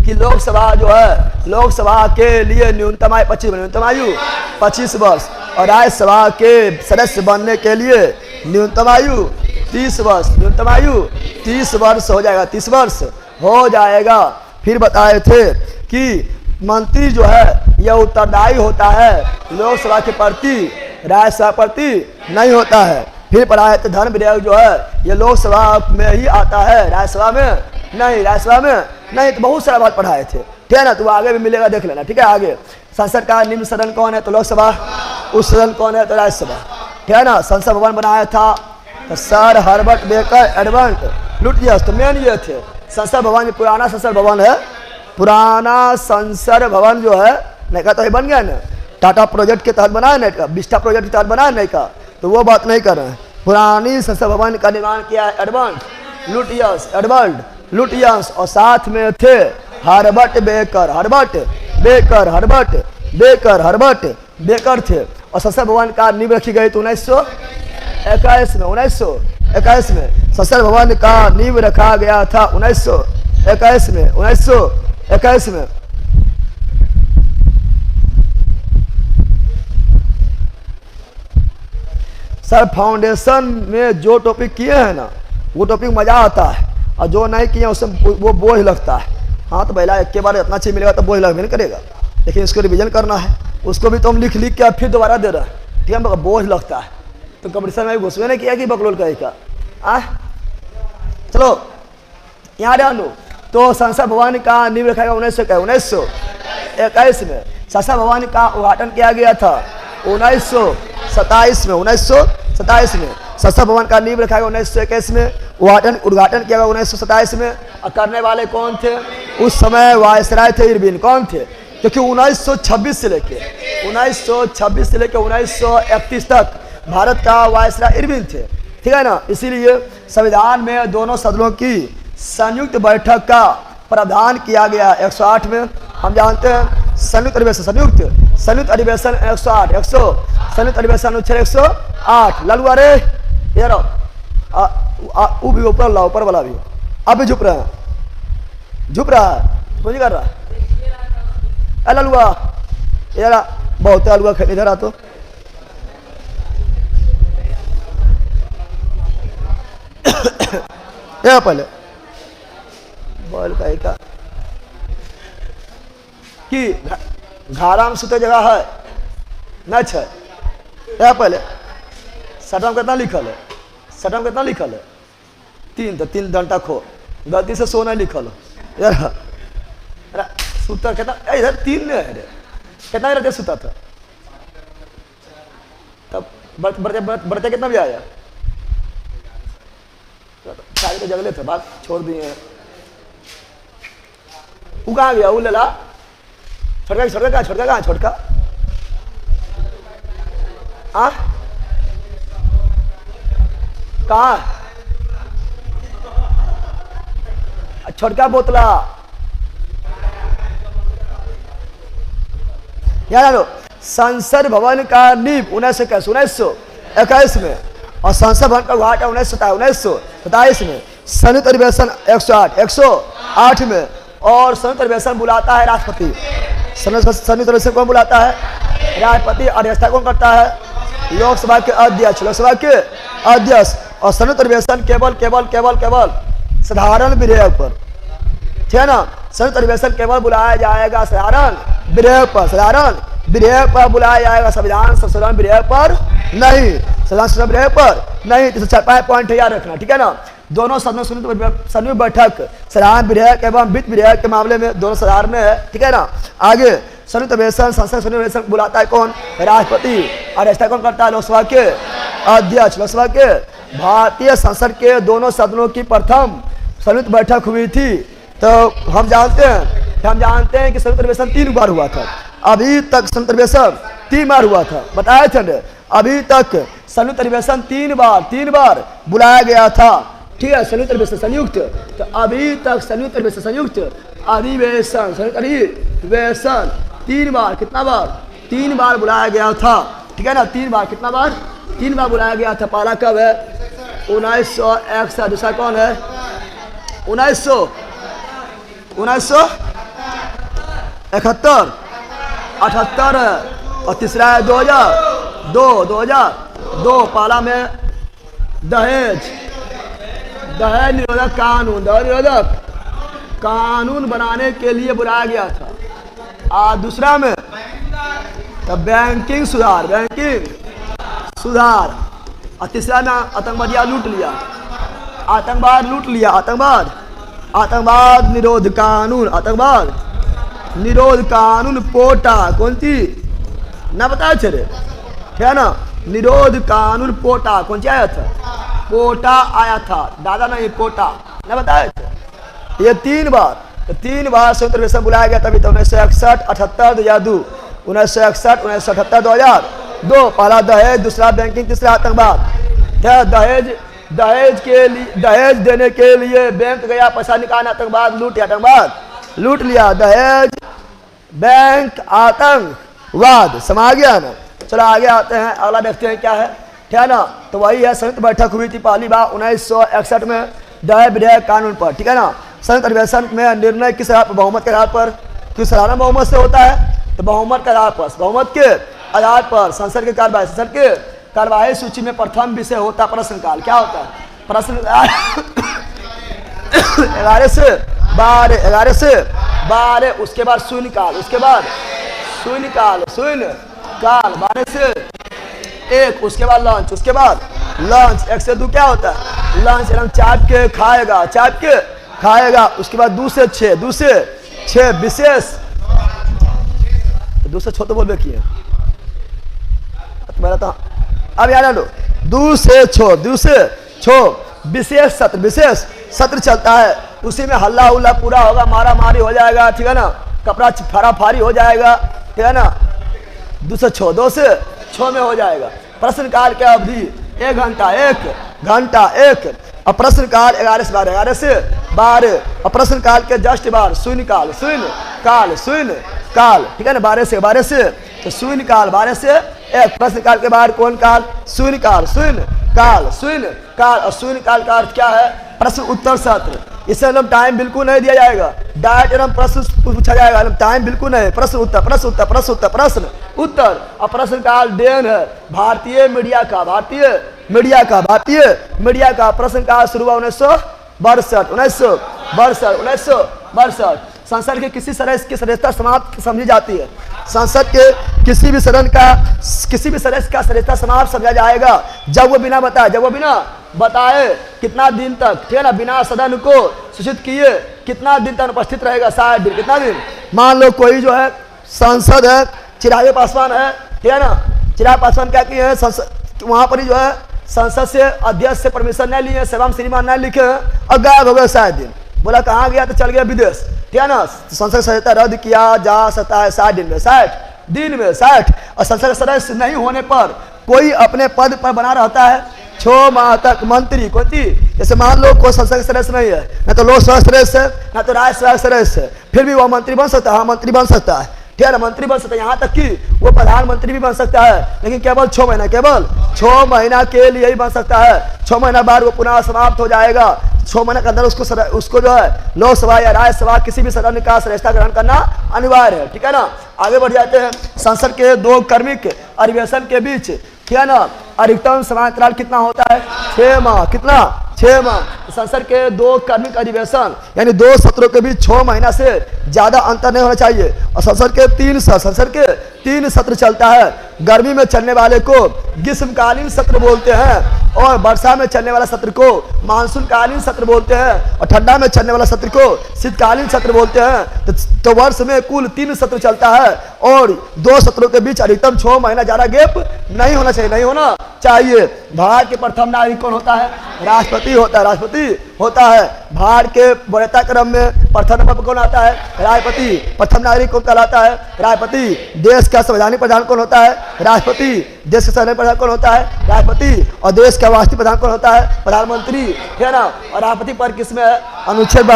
कि लोकसभा जो है, लोकसभा के लिए न्यूनतम आयु 25 वर्ष, और राज्यसभा के सदस्य बनने के लिए न्यूनतम आयु 30 वर्ष, न्यूनतम आयु 30 वर्ष हो जाएगा, 30 वर्ष हो जाएगा। फिर बताए थे कि मंत्री जो है यह उत्तरदायी होता है लोकसभा के प्रति, राज्यसभा प्रति नहीं होता है। फिर पढ़ाए थे धर्म विधेयक जो है ये लोकसभा में ही आता है, राज्यसभा में नहीं, राज्यसभा में नहीं। तो बहुत सारा बात पढ़ाए थे। ठीक है ना। तो आगे भी मिलेगा, देख लेना। ठीक है। आगे संसद का निम्न सदन कौन है, तो लोकसभा, उस सदन कौन है, तो राज्यसभा। ठीक है ना। संसद भवन बनाया था तो sir Herbert baker Edward Lutyens, तो मेन ये थे। संसद भवन पुराना संसद भवन है, पुराना संसद भवन जो है नहीं का, तो ये बन गया ना, टाटा प्रोजेक्ट के तहत बना है नहीं का, बिस्टा प्रोजेक्ट के तहत बना है नहीं का, तो वो बात नहीं कर रहे हैं। पुरानी संसद भवन का निर्माण किया है एडवर्ड लुटियस, और साथ में थे हर्बर्ट बेकर थे। और संसद भवन का नींव रखी गई तो 1921 में संसद भवन का नींव रखा गया था 1921 में। सर फाउंडेशन में जो टॉपिक किए हैं ना वो टॉपिक मजा आता है, और जो नहीं किए उसमें वो बोझ लगता है। हाँ तो पहला एक के बार इतना अच्छी मिलेगा तो बोझ लगने नहीं करेगा, लेकिन इसको रिवीजन करना है, उसको भी तो हम लिख के फिर दोबारा दे रहे हैं। ठीक है, बोझ लगता है। तो कंपटीशन में घुसवे नहीं किया कि बकलोल कहेगा। चलो यहाँ ध्यान दो। तो संसद भवन का नींव रखा गया 1921 में। संसद भवन का उद्घाटन किया गया था 1927 में। संसद भवन का नींव रखा गया 1921 में, उद्घाटन किया गया 1927 में। और करने वाले कौन थे उस समय? वायसराय थे इरविन। कौन थे? क्योंकि 1926 से लेके 1931 तक भारत का वायसराय इरविन थे। ठीक है ना। इसीलिए संविधान में दोनों सदनों की संयुक्त बैठक का प्रावधान किया गया 108 में। हम जानते हैं संयुक्त अधिवेशन 108 संयुक्त अधिवेशन अनुच्छेद 108 लागू। अरे ये रहो वो भी ऊपर ला, ऊपर वाला भी अब भी झुक रहा है, झुक रहा है, समझ कर रहा है। अलुआ यार बहुत है, अलुआ इधर आ तो यहाँ पहले बोल का कि घारा में सुते जगह है न छे। यहाँ पहले सटम कितना लिखल है, सटम कितना लिखल है 3, तो 3 घंटा खो, गलती से सोना लिखल हो यार। सुता कितना इधर 3 नहीं है रे, कितना रहते सुता था तब बढ़ते कितना भी आया, सारे तो जगले थे, बात छोड़ दिए। वो कहाँ गया, वो लेला छोटका छोटका कहाँ, छोटका कहाँ, छोटका कहाँ छोटका बोतला यार। संसद भवन का नींव 1921 में और संसद भवन का उद्घाटन 1927 में। संयुक्त अधिवेशन 108 में और संयुक्त अधिवेशन बुलाता है राष्ट्रपति। संयुक्त अधिवेशन कौन बुलाता है, राष्ट्रपति। अध्यक्षता कौन करता है, लोकसभा के अध्यक्ष, लोकसभा के अध्यक्ष। और संयुक्त अधिवेशन केवल केवल केवल केवल साधारण विधेयक पर, ठीक है ना। संयुक्त अधिवेशन केवल बुलाया जाएगा साधारण विधेयक पर, साधारण विधेयक पर बुलाया जाएगा, संविधान संशोधन विधेयक पर नहीं, संविधान संशोधन विधेयक पर नहीं। तो 4-5 पॉइंट याद रखना, ठीक है ना। दोनों सदनों संयुक्त बैठक साधारण विधेयक एवं वित्त विधेयक के मामले में दोनों साधारण है, ठीक है ना। आगे संयुक्त अधिवेशन संसद संयुक्त अधिवेशन बुलाता है कौन, राष्ट्रपति। अध्यक्षता कौन करता है, लोकसभा के अध्यक्ष, लोकसभा के। भारतीय संसद के दोनों सदनों की प्रथम संयुक्त बैठक हुई थी। तो हम जानते हैं कि संयुक्त अधिवेशन 3 बार हुआ था। अभी तक संयुक्त अधिवेशन 3 बार हुआ था, बताया थे। अभी तक संयुक्त अधिवेशन 3 बार बुलाया गया था, ठीक है। संयुक्त अधिवेशन संयुक्त, तो अभी तक संयुक्त अधिवेशन संयुक्त अधिवेशन संयुक्त अधिवेशन 3 बार, कितना बार, 3 बार बुलाया गया था, ठीक है ना। 3 बार, कितना बार, 3 बार बुलाया गया था। पहला कब है, 1961। दूसरा कौन है, 1971, 78 और तीसरा है 2002। पहला में दहेज निरोधक कानून, दहेज निरोधक कानून बनाने के लिए बुलाया गया था। और दूसरा में तो बैंकिंग सुधार। और तीसरा में आतंकवाद लूट लिया, आतंकवाद निरोध कानून, आतंकवाद निरोध कानून पोटा, कौन सी ना बताया चले, ठीक है ना। निरोध कानून पोटा, कौन सी आया था, पोटा आया था, दादा नहीं पोटा ना बताया था। ये 3 बार संयुक्त अधिवेशन बुलाया गया। तभी तो 1961, 78, 2002, 1961, 1978, 2002। पहला दहेज, दूसरा बैंकिंग, तीसरा आतंकवाद। दहेज देने के लिए बैंक गया, पैसा निकालना, आतंकवाद लूट लिया। दहेज, बैंक, आतंकवाद, समा गया ना। चलो आगे आते हैं, अगला देखते हैं क्या है, ठीक है ना। तो वही है, संयुक्त बैठक हुई थी पहली बार 1961 में दहेज विधेयक कानून पर, ठीक है ना। संयुक्त अधिवेशन में निर्णय किस आधार पर, बहुमत के आधार पर, क्यों साधारण बहुमत से होता है, तो बहुमत के आधार पर, बहुमत के आधार पर संसद की कार्यवाही सूची में प्रथम विषय होता है प्रश्नकाल। क्या होता है, प्रश्नकाल 11 से 12, उसके बाद शून्यकाल, उसके बाद शून्यकाल 12 से 1, उसके बाद लंच, उसके बाद लंच 1 से 2 क्या होता है, लंच एकदम चाट के खाएगा। उसके बाद 2 से 6 विशेष, 2 से 6 तो बोलबे किए तो अब याद लो, 2 से 6 विशेष सत्र चलता है। उसी में हल्ला उल्ला पूरा होगा, मारा मारी हो जाएगा, ठीक है ना, कपड़ा फाड़ी हो जाएगा, ठीक है ना। 2 से 6 में हो जाएगा। प्रश्नकाल की अवधि 1 घंटा, 1 घंटा 1। और प्रश्नकाल 11 से 12, और प्रश्नकाल के जस्ट बार शून्यकाल, ठीक है ना। 12 से तो शून्यकाल, 12 से 1। प्रश्नकाल के बाद कौन काल, शून्यकाल, काल, शून्य काल। और शून्य काल का अर्थ क्या है? प्रश्न उत्तर सत्र। इसे मतलब टाइम बिल्कुल नहीं दिया जाएगा, डायरेक्ट एकदम प्रश्न पूछा जाएगा, टाइम बिल्कुल नहीं, प्रश्न उत्तर प्रश्न उत्तर प्रश्न उत्तर प्रश्न उत्तर। और प्रश्न काल डेन है भारतीय मीडिया का, भारतीय मीडिया का, भारतीय मीडिया का। प्रश्न काल शुरू हुआ 1962। संसद के किसी सदस्य की सदस्यता समाप्त समझी जाती है। संसद के किसी भी सदस्य का सदस्यता समाप्त समझा जाएगा जब वो बिना बताए कितना दिन तक, ठीक है ना, बिना सदन को सूचित किए कितना दिन तक अनुपस्थित रहेगा, 60 दिन। कितना दिन? मान लो कोई जो है सांसद है, चिराग पासवान है, ठीक है ना, चिराग पासवान क्या किए हैं, वहां पर ही जो है संसद से अध्यक्ष से परमिशन नहीं लिए, सेवाम श्रीमान नहीं लिखे और गायब हो गए 60 दिन। बोला कहाँ गया? तो चल गया विदेश, ठीक है ना। संसद सदस्यता रद्द किया जा सकता है 60 दिन में, 60 दिन में 60। और संसद सदस्य नहीं होने पर कोई अपने पद पर बना रहता है 6 माह तक। मंत्री कौन थी? जैसे मान लो कोई संसद सदस्य नहीं है, ना तो लोकसभा सदस्य है ना तो राज्यसभा सदस्य है, फिर भी वह मंत्री बन सकता है। हाँ, मंत्री बन सकता है, ठीक है ना, मंत्री बन सकता है। यहाँ तक कि वो प्रधानमंत्री भी बन सकता है, लेकिन केवल 6 महीना, केवल 6 महीना के लिए ही बन सकता है। 6 महीना बाद वो पुनः समाप्त हो जाएगा। 6 महीने के अंदर उसको जो है लोकसभा या राज्यसभा किसी भी सदन का सदस्यता ग्रहण करना अनिवार्य है, ठीक है ना। आगे बढ़ जाते हैं। संसद के 2 कर्मिक अधिवेशन के बीच, ठीक है ना, अधिकतम समयांतराल कितना होता है? 6 माह। कितना? 6 माह। संसद के 2 कर्मिक अधिवेशन यानी 2 सत्रों के बीच 6 महीना से ज्यादा अंतर नहीं होना चाहिए। और संसद के 3 सत्र चलता है। गर्मी में चलने वाले को ग्रीष्मकालीन सत्र बोलते हैं और वर्षा में चलने वाला सत्र को मानसूनकालीन सत्र बोलते हैं और ठंडा में चलने वाला सत्र को शीतकालीन सत्र बोलते हैं। तो वर्ष में कुल 3 सत्र चलता है और 2 सत्रों के बीच अधिकतम 6 महीना ज्यादा गैप नहीं होना चाहिए, नहीं होना चाहिए। भारत के प्रथम नागरिक कौन होता है? राष्ट्रपति होता है, राष्ट्रपति होता है। भारत के वरीयता क्रम में प्रथम नंबर पर कौन आता है? राष्ट्रपति। प्रथम नागरिक कौन कहलाता है? राष्ट्रपति। देश का संवैधानिक प्रधान कौन होता है? राष्ट्रपति। देश का संवैधानिक प्रधान कौन होता है? राष्ट्रपति। और देश का राष्ट्रीय प्रधान कौन होता है? प्रधानमंत्री, ठीक है ना। और राष्ट्रपति पर किसमें है? अनुच्छेद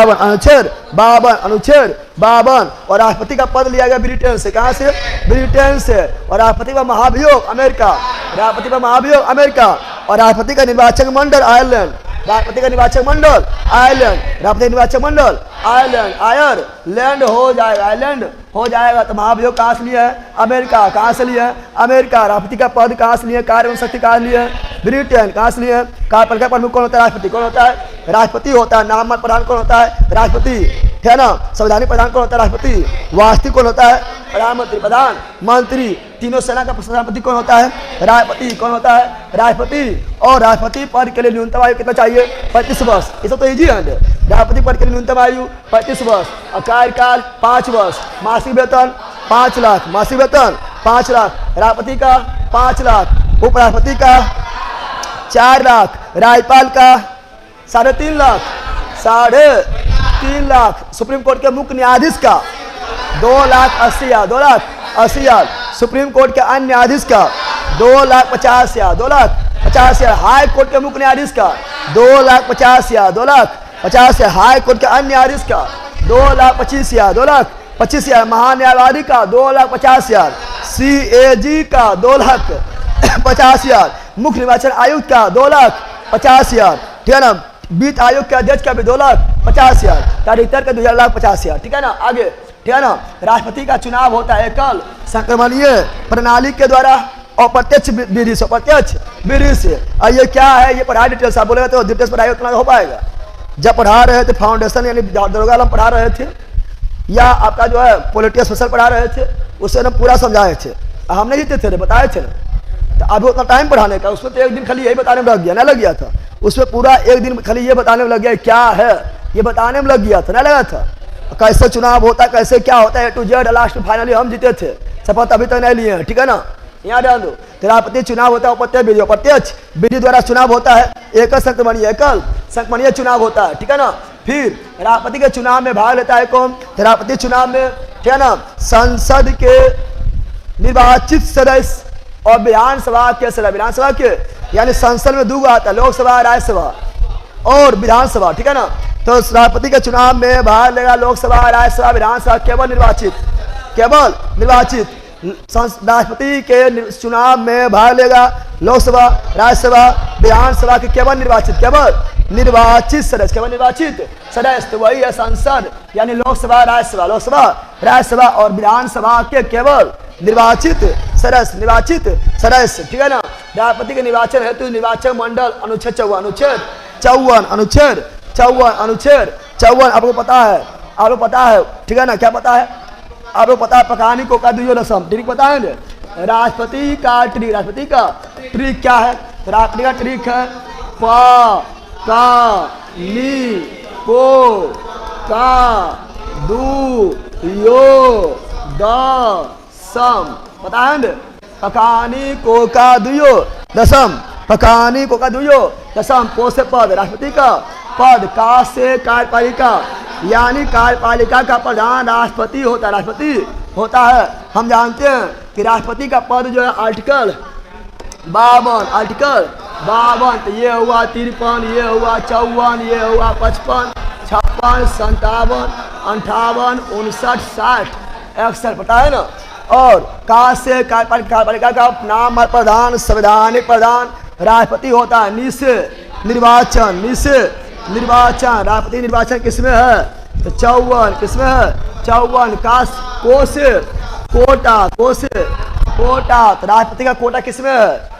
52। और राष्ट्रपति का पद लिया गया ब्रिटेन से। कहाँ से? ब्रिटेन से। और राष्ट्रपति का महाभियोग अमेरिका, राष्ट्रपति का महाभियोग अमेरिका। और राष्ट्रपति का निर्वाचक मंडल आयरलैंड, राष्ट्रपति का निर्वाचक मंडल आयरलैंड, राष्ट्रपति निर्वाचक मंडल आयरलैंड हो जाएगा, आयरलैंड हो जाएगा। तो महाभियोग कहाँ से लिया है? अमेरिका। कहाँ से लिया है? अमेरिका। राष्ट्रपति का पद कहाँ से लिया है? कार्य एवं शक्ति कहाँ से लिया है? ब्रिटेन। कहाँ से लिया है? कार्यपालिका प्रमुख कौन होता है? राष्ट्रपति। कौन होता है? राष्ट्रपति होता है। नाममात्र प्रधान कौन होता है? राष्ट्रपति, है ना। संवैधानिक प्रधान कौन होता है? राष्ट्रपति। वास्तविक कौन होता है? प्रधानमंत्री। प्रधानमंत्री। तीनों सेना का प्रधानमंत्री कौन होता है? राष्ट्रपति। कौन होता है? राष्ट्रपति। और राष्ट्रपति पद के लिए न्यूनतम आयु कितना चाहिए? 35 वर्ष। ये तो इजी है। राष्ट्रपति पद के लिए न्यूनतम आयु 35 वर्ष और कार्यकाल 5 वर्ष। मासिक वेतन 5 लाख, मासिक वेतन 5 लाख। राष्ट्रपति का 5 लाख, उपराष्ट्रपति का 4 लाख, राज्यपाल का 3.5 लाख, 3.5 लाख। सुप्रीम कोर्ट के मुख्य न्यायाधीश का 2,80,000। सुप्रीम कोर्ट के अन्य न्यायाधीश का 2,50,000। हाई कोर्ट के मुख्य न्यायाधीश का 2,50,000। हाई कोर्ट के अन्य न्यायाधीश का 2,25,000। महान्यायवादी का 2,50,000। CAG का 2,50,000। मुख्य निर्वाचन आयुक्त का 2,50,000, ठीक है ना। वित्त आयोग के अध्यक्ष का भी 2,50,000। डायरेक्टर का 2,50,000, ठीक है ना। आगे, ठीक है ना। राष्ट्रपति का चुनाव होता है एकल संक्रमणीय प्रणाली के द्वारा और प्रत्यक्ष विधि से, प्रत्यक्ष विधि से। और ये क्या है? ये पढ़ाई डिटेल्स आप बोलेगा तो डिटेल्स पढ़ाई उतना हो पाएगा। जब पढ़ा रहे थे फाउंडेशन यानी दरोगा आलम पढ़ा रहे थे या आपका जो है पॉलिटिक्स स्पेशल पढ़ा रहे थे, उससे हम पूरा समझाए थे, हम नहीं जीते थे, बताए थे ना। तो अभी उतना टाइम पढ़ाने का, उसमें तो एक दिन खाली यही बताने में लग गया, ना लग गया था। उसमें पूरा एक दिन खाली ये बताने में लग गया क्या है, ये बताने में लग गया था, ना लगा था। कैसे चुनाव होता है, कैसे क्या होता है, A to Z। लास्ट में फाइनली हम जीते थे, शपथ अभी तक नहीं लिए हैं, ठीक है ना। यहाँ ध्यान दो। तो राष्ट्रपति चुनाव होता है प्रत्यक्ष विधि द्वारा चुनाव होता है। एकल संक्रमणीय चुनाव होता है, ठीक है ना। फिर राष्ट्रपति के चुनाव में भाग लेता है कौन? तो राष्ट्रपति चुनाव में, ठीक है ना, संसद के निर्वाचित सदस्य और विधानसभा के सदस्य, विधानसभा के यानी संसद में 2 आता है, लोकसभा राज्यसभा और विधानसभा, ठीक है ना। तो राष्ट्रपति के चुनाव में भाग लेगा लोकसभा, राज्यसभा, विधानसभा, केवल निर्वाचित राष्ट्रपति के चुनाव में भाग लेगा लोकसभा, राज्यसभा, विधानसभा के केवल निर्वाचित सदस्य, केवल निर्वाचित सदस्य, तो वही है संसद, यानी लोकसभा, राज्यसभा और विधानसभा के केवल निर्वाचित सदस्य, ठीक है ना। राष्ट्रपति के निर्वाचन हेतु निर्वाचन मंडल अनुच्छेद 54 आपको पता है, ठीक है ना। क्या पता है आपको पता है? पकानी को का दुयो रसम ट्रिक पता है ना। राष्ट्रपति का ट्रिक क्या है? राष्ट्रपति का ट्रिक है प का नी को का दू यो द सम, पता है ना। पकानी को का दुयो दसम, पकानी को का दुयो दसम, पो से पद, राष्ट्रपति का पद, का से कार्यपालिका, यानी कार्यपालिका का प्रधान राष्ट्रपति होता है। हम जानते हैं कि राष्ट्रपति का पद जो है आर्टिकल 52, तो ये हुआ 53, ये हुआ 54, ये हुआ 55, 56, 57, 58, 59, 60, 61, पता है ना। और का से कार्यपालिका का नाम प्रधान, संवैधानिक प्रधान राष्ट्रपति होता है। नि से निर्वाचन, राष्ट्रपति निर्वाचन किसमें है? तो 54, किसमें है? 54, का को से कोटा, तो राष्ट्रपति का कोटा किसमें है?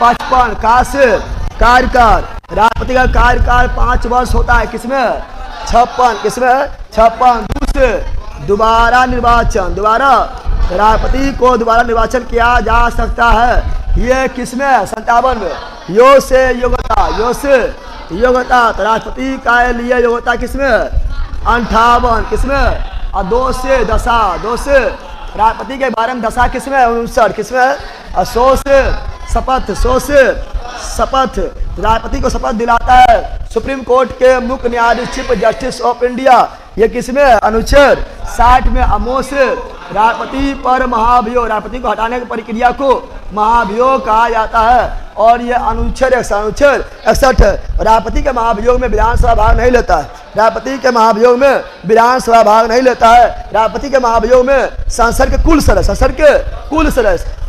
55, का से कार्यकाल, राष्ट्रपति का कार्यकाल 5 वर्ष होता है, किसमें है? 56, किसमें है? 56, दूसरे दोबारा निर्वाचन, राष्ट्रपति को दोबारा निर्वाचन किया जा सकता है, ये किसमें है? 57 में। यो से योग्यता, तो राष्ट्रपति का लिए योग्यता किसमें है? 58, किसमें? और 2 से राष्ट्रपति के बारे में दशा किसमें है? 59, किसमें है? और 100 से शपथ, राष्ट्रपति को शपथ दिलाता है सुप्रीम कोर्ट के मुख्य न्यायाधीश चीफ जस्टिस ऑफ इंडिया, ये किसमें है? अनुच्छेद 60 में। अमो से राष्ट्रपति पर महाभियोग, राष्ट्रपति को हटाने की प्रक्रिया को महाभियोग कहा जाता है, और ये अनुच्छेद 61 है। राष्ट्रपति के महाभियोग में विधानसभा भाग नहीं लेता है, राष्ट्रपति के महाभियोग में राष्ट्रपति के महाभियोग में संसद के कुल सदस्य,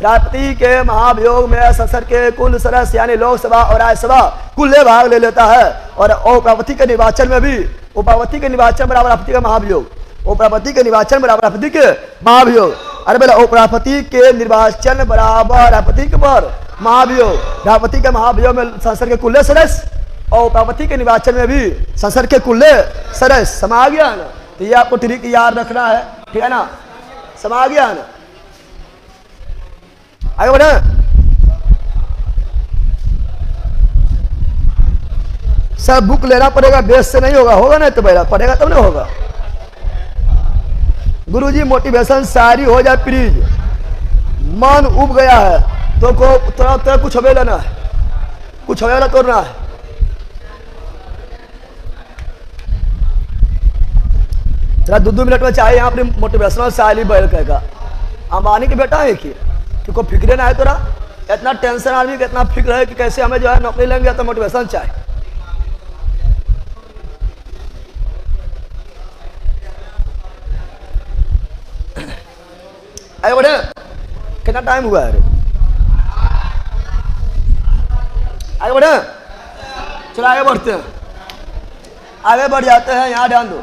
राष्ट्रपति के महाभियोग में संसद के कुल सदस्य यानी लोकसभा और राज्यसभा कुल भाग ले लेता है। और उपाध्यक्ष के निर्वाचन में भी बराबर राष्ट्रपति का महाभियोग, उपराष्ट्रपति के निर्वाचन बराबर राष्ट्रपति के महाभियोग। अरे बोला उपराष्ट्रपति के निर्वाचन बराबर राष्ट्रपति के पर महाभियोग, राष्ट्रपति के महाभियोग में संसद के कुल सदस्य और उपराष्ट्रपति के निर्वाचन में भी संसद के कुल सदस्य। समा गया ना। तो ये आपको ट्रिक याद रखना है, ठीक है ना। समा गया ना। आगे बढ़े। सब बुक लेना पड़ेगा, बेस से नहीं होगा नहीं तो पढ़ेगा तब नहीं होगा। गुरुजी मोटिवेशन सारी हो जाए प्लीज, मन उब गया है तो तुरंत कुछ हमें लेना है, कुछ हमें वाला तोड़ना है। जरा 2 मिनट में चाहिए यहाँ अपनी मोटिवेशनल शायरी बैल कहेगा। अंबानी के बेटा है कि को फिक्रे ना है तोरा, इतना टेंशन आदमी का इतना फिक्र है कि कैसे हमें जो है नौकरी लेंगे, तो मोटिवेशन चाहिए। आगे बढ़े। कितना टाइम हुआ है? आगे बढ़े। चलो आगे बढ़ते हैं, आगे बढ़ जाते हैं। यहाँ ध्यान दो,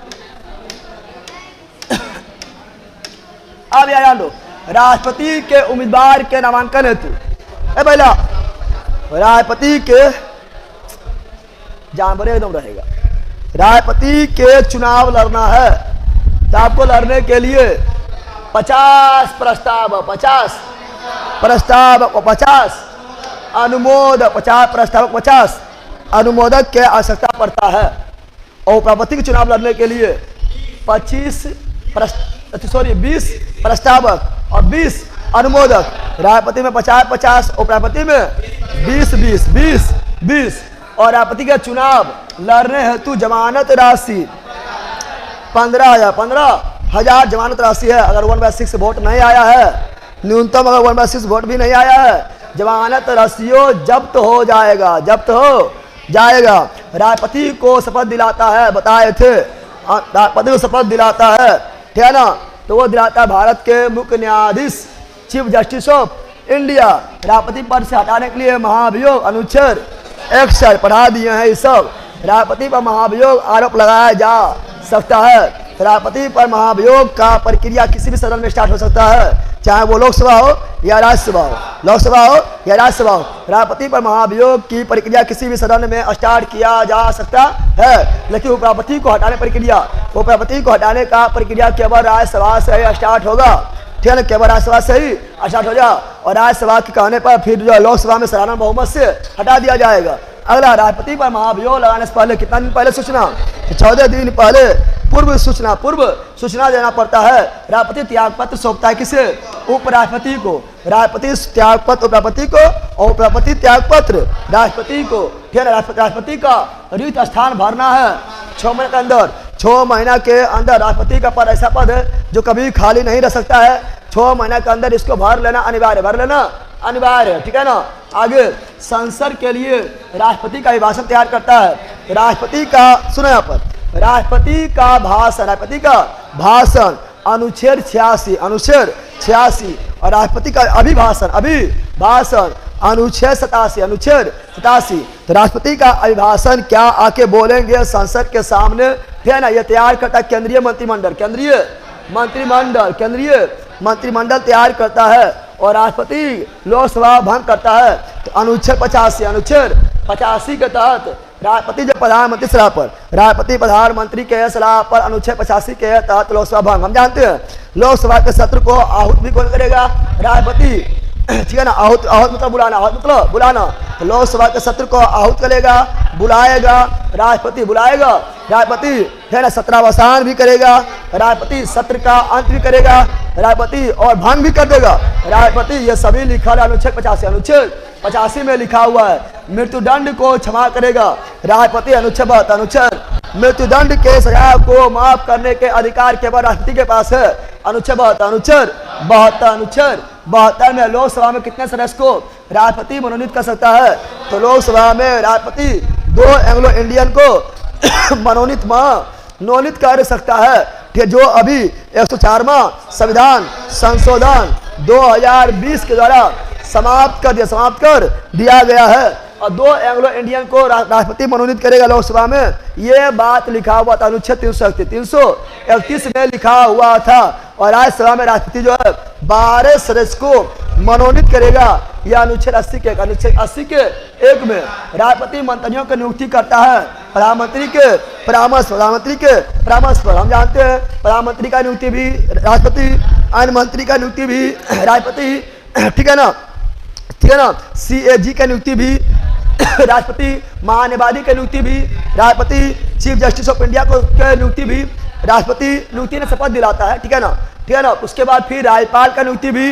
अब यहाँ ध्यान दो। राष्ट्रपति के उम्मीदवार के नामांकन हेतु पहला राष्ट्रपति के जानवर एकदम रहेगा। राष्ट्रपति के चुनाव लड़ना है तो आपको लड़ने के लिए 50 प्रस्ताव, 50 अनुमोदक, 50 प्रस्तावक, 50 अनुमोदक के आवश्यकता पड़ता है। और उपराष्ट्रपति के चुनाव लड़ने के लिए 20 प्रस्तावक और 20 अनुमोदक। राष्ट्रपति में 50-50, उपराष्ट्रपति में 20। और राष्ट्रपति का चुनाव लड़ने हेतु जमानत राशि 15,000 जमानत राशि है। अगर 1/6 वोट नहीं आया है, न्यूनतम अगर 1/6 वोट भी नहीं आया है, जमानत राशियों जब्त हो जाएगा। राष्ट्रपति को शपथ दिलाता है, बताए थे, राष्ट्रपति को शपथ दिलाता है, ठीक है ना। तो वो दिलाता है भारत के मुख्य न्यायाधीश चीफ जस्टिस ऑफ इंडिया, राष्ट्रपति पद से हटाने के लिए महाभियोग अनुच्छेद 61 पढ़ा दिए हैं। ये सब राष्ट्रपति पर महाभियोग आरोप लगाया जा सकता है। राष्ट्रपति पर महाभियोग का प्रक्रिया किसी भी सदन में स्टार्ट हो सकता है, चाहे वो लोकसभा हो या राज्यसभा हो, लोकसभा हो या राज्यसभा हो। राष्ट्रपति पर महाभियोग की प्रक्रिया किसी भी सदन में स्टार्ट किया जा सकता है, लेकिन उपराष्ट्रपति को हटाने का प्रक्रिया केवल राज्यसभा से ही स्टार्ट होगा। ठीक है ना, केवल राज्यसभा से ही स्टार्ट हो जा और राज्यसभा के कहने पर फिर जो लोकसभा में साधारण बहुमत से हटा दिया जाएगा। अगला, राष्ट्रपति पर महाभियोग लगाने से पहले कितना दिन पहले सूचना? 14 दिन पहले पूर्व सूचना देना पड़ता है। राष्ट्रपति त्यागपत्र सौंपता है किसे? उपराष्ट्रपति को। राष्ट्रपति त्यागपत्र उपराष्ट्रपति को और उपराष्ट्रपति त्यागपत्र राष्ट्रपति को। ठीक है, राष्ट्रपति का रिक्त स्थान भरना है 6 महीने के अंदर। 6 महीना के अंदर राष्ट्रपति का पद ऐसा पद है जो कभी खाली नहीं रह सकता है। 6 महीने के अंदर इसको भर लेना अनिवार्य है। ठीक है ना। आगे, संसद के लिए राष्ट्रपति का अभिभाषण तैयार करता है। राष्ट्रपति का, सुनो यहाँ पर, राष्ट्रपति का भाषण अनुच्छेद 86 और राष्ट्रपति का अभिभाषण अनुच्छेद 87। तो राष्ट्रपति का अभिभाषण क्या आके बोलेंगे संसद के सामने? है ना, ये तैयार करता है केंद्रीय मंत्रिमंडल तैयार करता है और राष्ट्रपति लोकसभा भंग करता है। तो अनुच्छेद 85 के तहत राष्ट्रपति प्रधानमंत्री के सलाह पर अनुच्छेद 85 के तहत लोकसभा भंग। हम जानते हैं लोकसभा के सत्र को आहूत भी कौन करेगा? राष्ट्रपति। ठीक है ना, आहूत मतलब बुलाना। तो लोकसभा के सत्र को आहूत करेगा, बुलाएगा राष्ट्रपति। है ना, सत्रावसान भी करेगा राष्ट्रपति, सत्र का अंत भी करेगा राष्ट्रपति और भंग भी कर देगा राष्ट्रपति। ये सभी लिखा है अनुच्छेद 85 में लिखा हुआ है। मृत्युदंड को क्षमा करेगा राष्ट्रपति। अनुच्छेद 72 मृत्युदंड के सजा को माफ करने के अधिकार केवल राष्ट्रपति के पास है। अनुच्छेद 72 में लोकसभा में कितने सदस्य को राष्ट्रपति मनोनीत कर सकता है? तो लोकसभा में राष्ट्रपति 2 एंग्लो इंडियन को मनोनीत कर सकता है, जो अभी 104वां संविधान संशोधन 2020 के द्वारा समाप्त कर दिया गया है। और 2 एंग्लो इंडियन को राष्ट्रपति मनोनीत करेगा लोकसभा में। ये बात लिखा हुआ था अनुच्छेद 331 में लिखा हुआ था। और राज्यसभा में राष्ट्रपति जो है 12 सदस्य को मनोनीत करेगा। यह अनुच्छेद 80 के 1 में राष्ट्रपति मंत्रियों की नियुक्ति करता है प्रधानमंत्री के परामर्श पर। हम जानते हैं प्रधानमंत्री का नियुक्ति भी राष्ट्रपति, अन्य मंत्री का नियुक्ति भी राष्ट्रपति। ठीक है ना, CAG का नियुक्ति भी राष्ट्रपति, महान्यायवादी की नियुक्ति भी राष्ट्रपति, चीफ जस्टिस ऑफ इंडिया को नियुक्ति भी राष्ट्रपति नियुक्ति ने शपथ दिलाता है। ठीक है ना। उसके बाद फिर राज्यपाल का नियुक्ति भी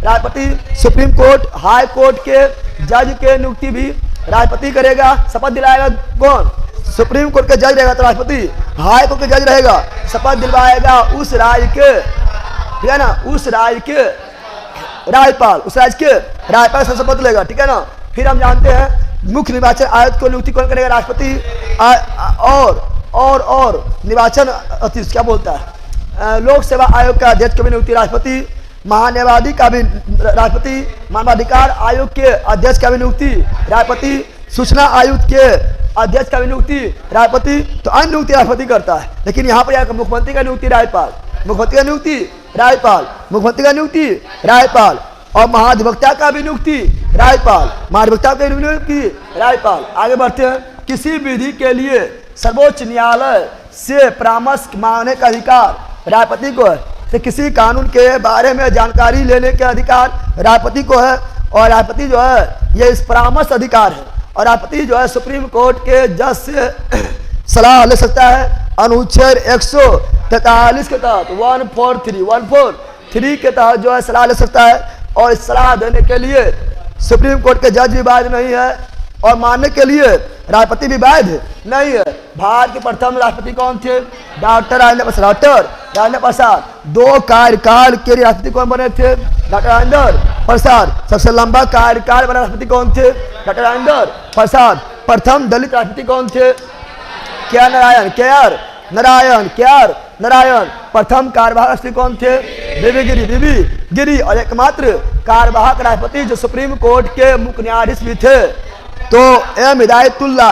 राष्ट्रपति, सुप्रीम कोर्ट, हाई कोर्ट के जज के नियुक्ति भी राष्ट्रपति करेगा। शपथ दिलाएगा कौन? सुप्रीम कोर्ट के जज रहेगा तो राष्ट्रपति, हाई कोर्ट के जज रहेगा, शपथ दिलवाएगा उस राज्य के। ठीक है ना, उस राज्य के राज्यपाल से शपथ लेगा। ठीक है ना। फिर हम जानते हैं मुख्य निर्वाचन आयुक्त को नियुक्ति कौन करेगा? राष्ट्रपति। और निर्वाचन क्या बोलता है, लोक सेवा आयोग का अध्यक्ष की भी नियुक्ति राष्ट्रपति, महान्यायवादी का भी राष्ट्रपति, मानवाधिकार आयोग के अध्यक्ष का भी नियुक्ति राष्ट्रपति, सूचना आयुक्त के अध्यक्ष का भी नियुक्ति राष्ट्रपति। तो अन्य नियुक्ति राष्ट्रपति करता है, लेकिन यहाँ पर मुख्यमंत्री का नियुक्ति राज्यपाल और महाधिवक्ता का भी नियुक्ति राज्यपाल। आगे बढ़ते हैं। किसी विधि के लिए सर्वोच्च न्यायालय से परामर्श मांगने का अधिकार राष्ट्रपति को है। तो किसी कानून के बारे में जानकारी लेने का अधिकार राष्ट्रपति को है और राष्ट्रपति जो है ये इस परामर्श अधिकार है। और राष्ट्रपति जो है सुप्रीम कोर्ट के जज से सलाह ले सकता है। अनुच्छेद 143 के तहत 143 के तहत जो है सलाह ले सकता है। और इस सलाह देने के लिए सुप्रीम कोर्ट के जज भी बाध्य नहीं है और मानने के लिए राष्ट्रपति भी बाध्य नहीं है। भारत के प्रथम राष्ट्रपति कौन थे? डॉक्टर राजेंद्र प्रसाद। 2 कार्यकाल के लिए राष्ट्रपति कौन बने थे? डॉक्टर राजेंद्र प्रसाद। सबसे लंबा कार्यकाल वाला राष्ट्रपति कौन थे? डॉक्टर राजेंद्र प्रसाद। प्रथम दलित राष्ट्रपति कौन थे? KR नारायण। नारायण। प्रथम कार्यवाहक राष्ट्रपति कौन थे? बीबी गिरी, बीबी गिरी। और एकमात्र कार्यवाहक राष्ट्रपति जो सुप्रीम कोर्ट के मुख्य न्यायाधीश भी थे तो एम हिदायतुल्ला।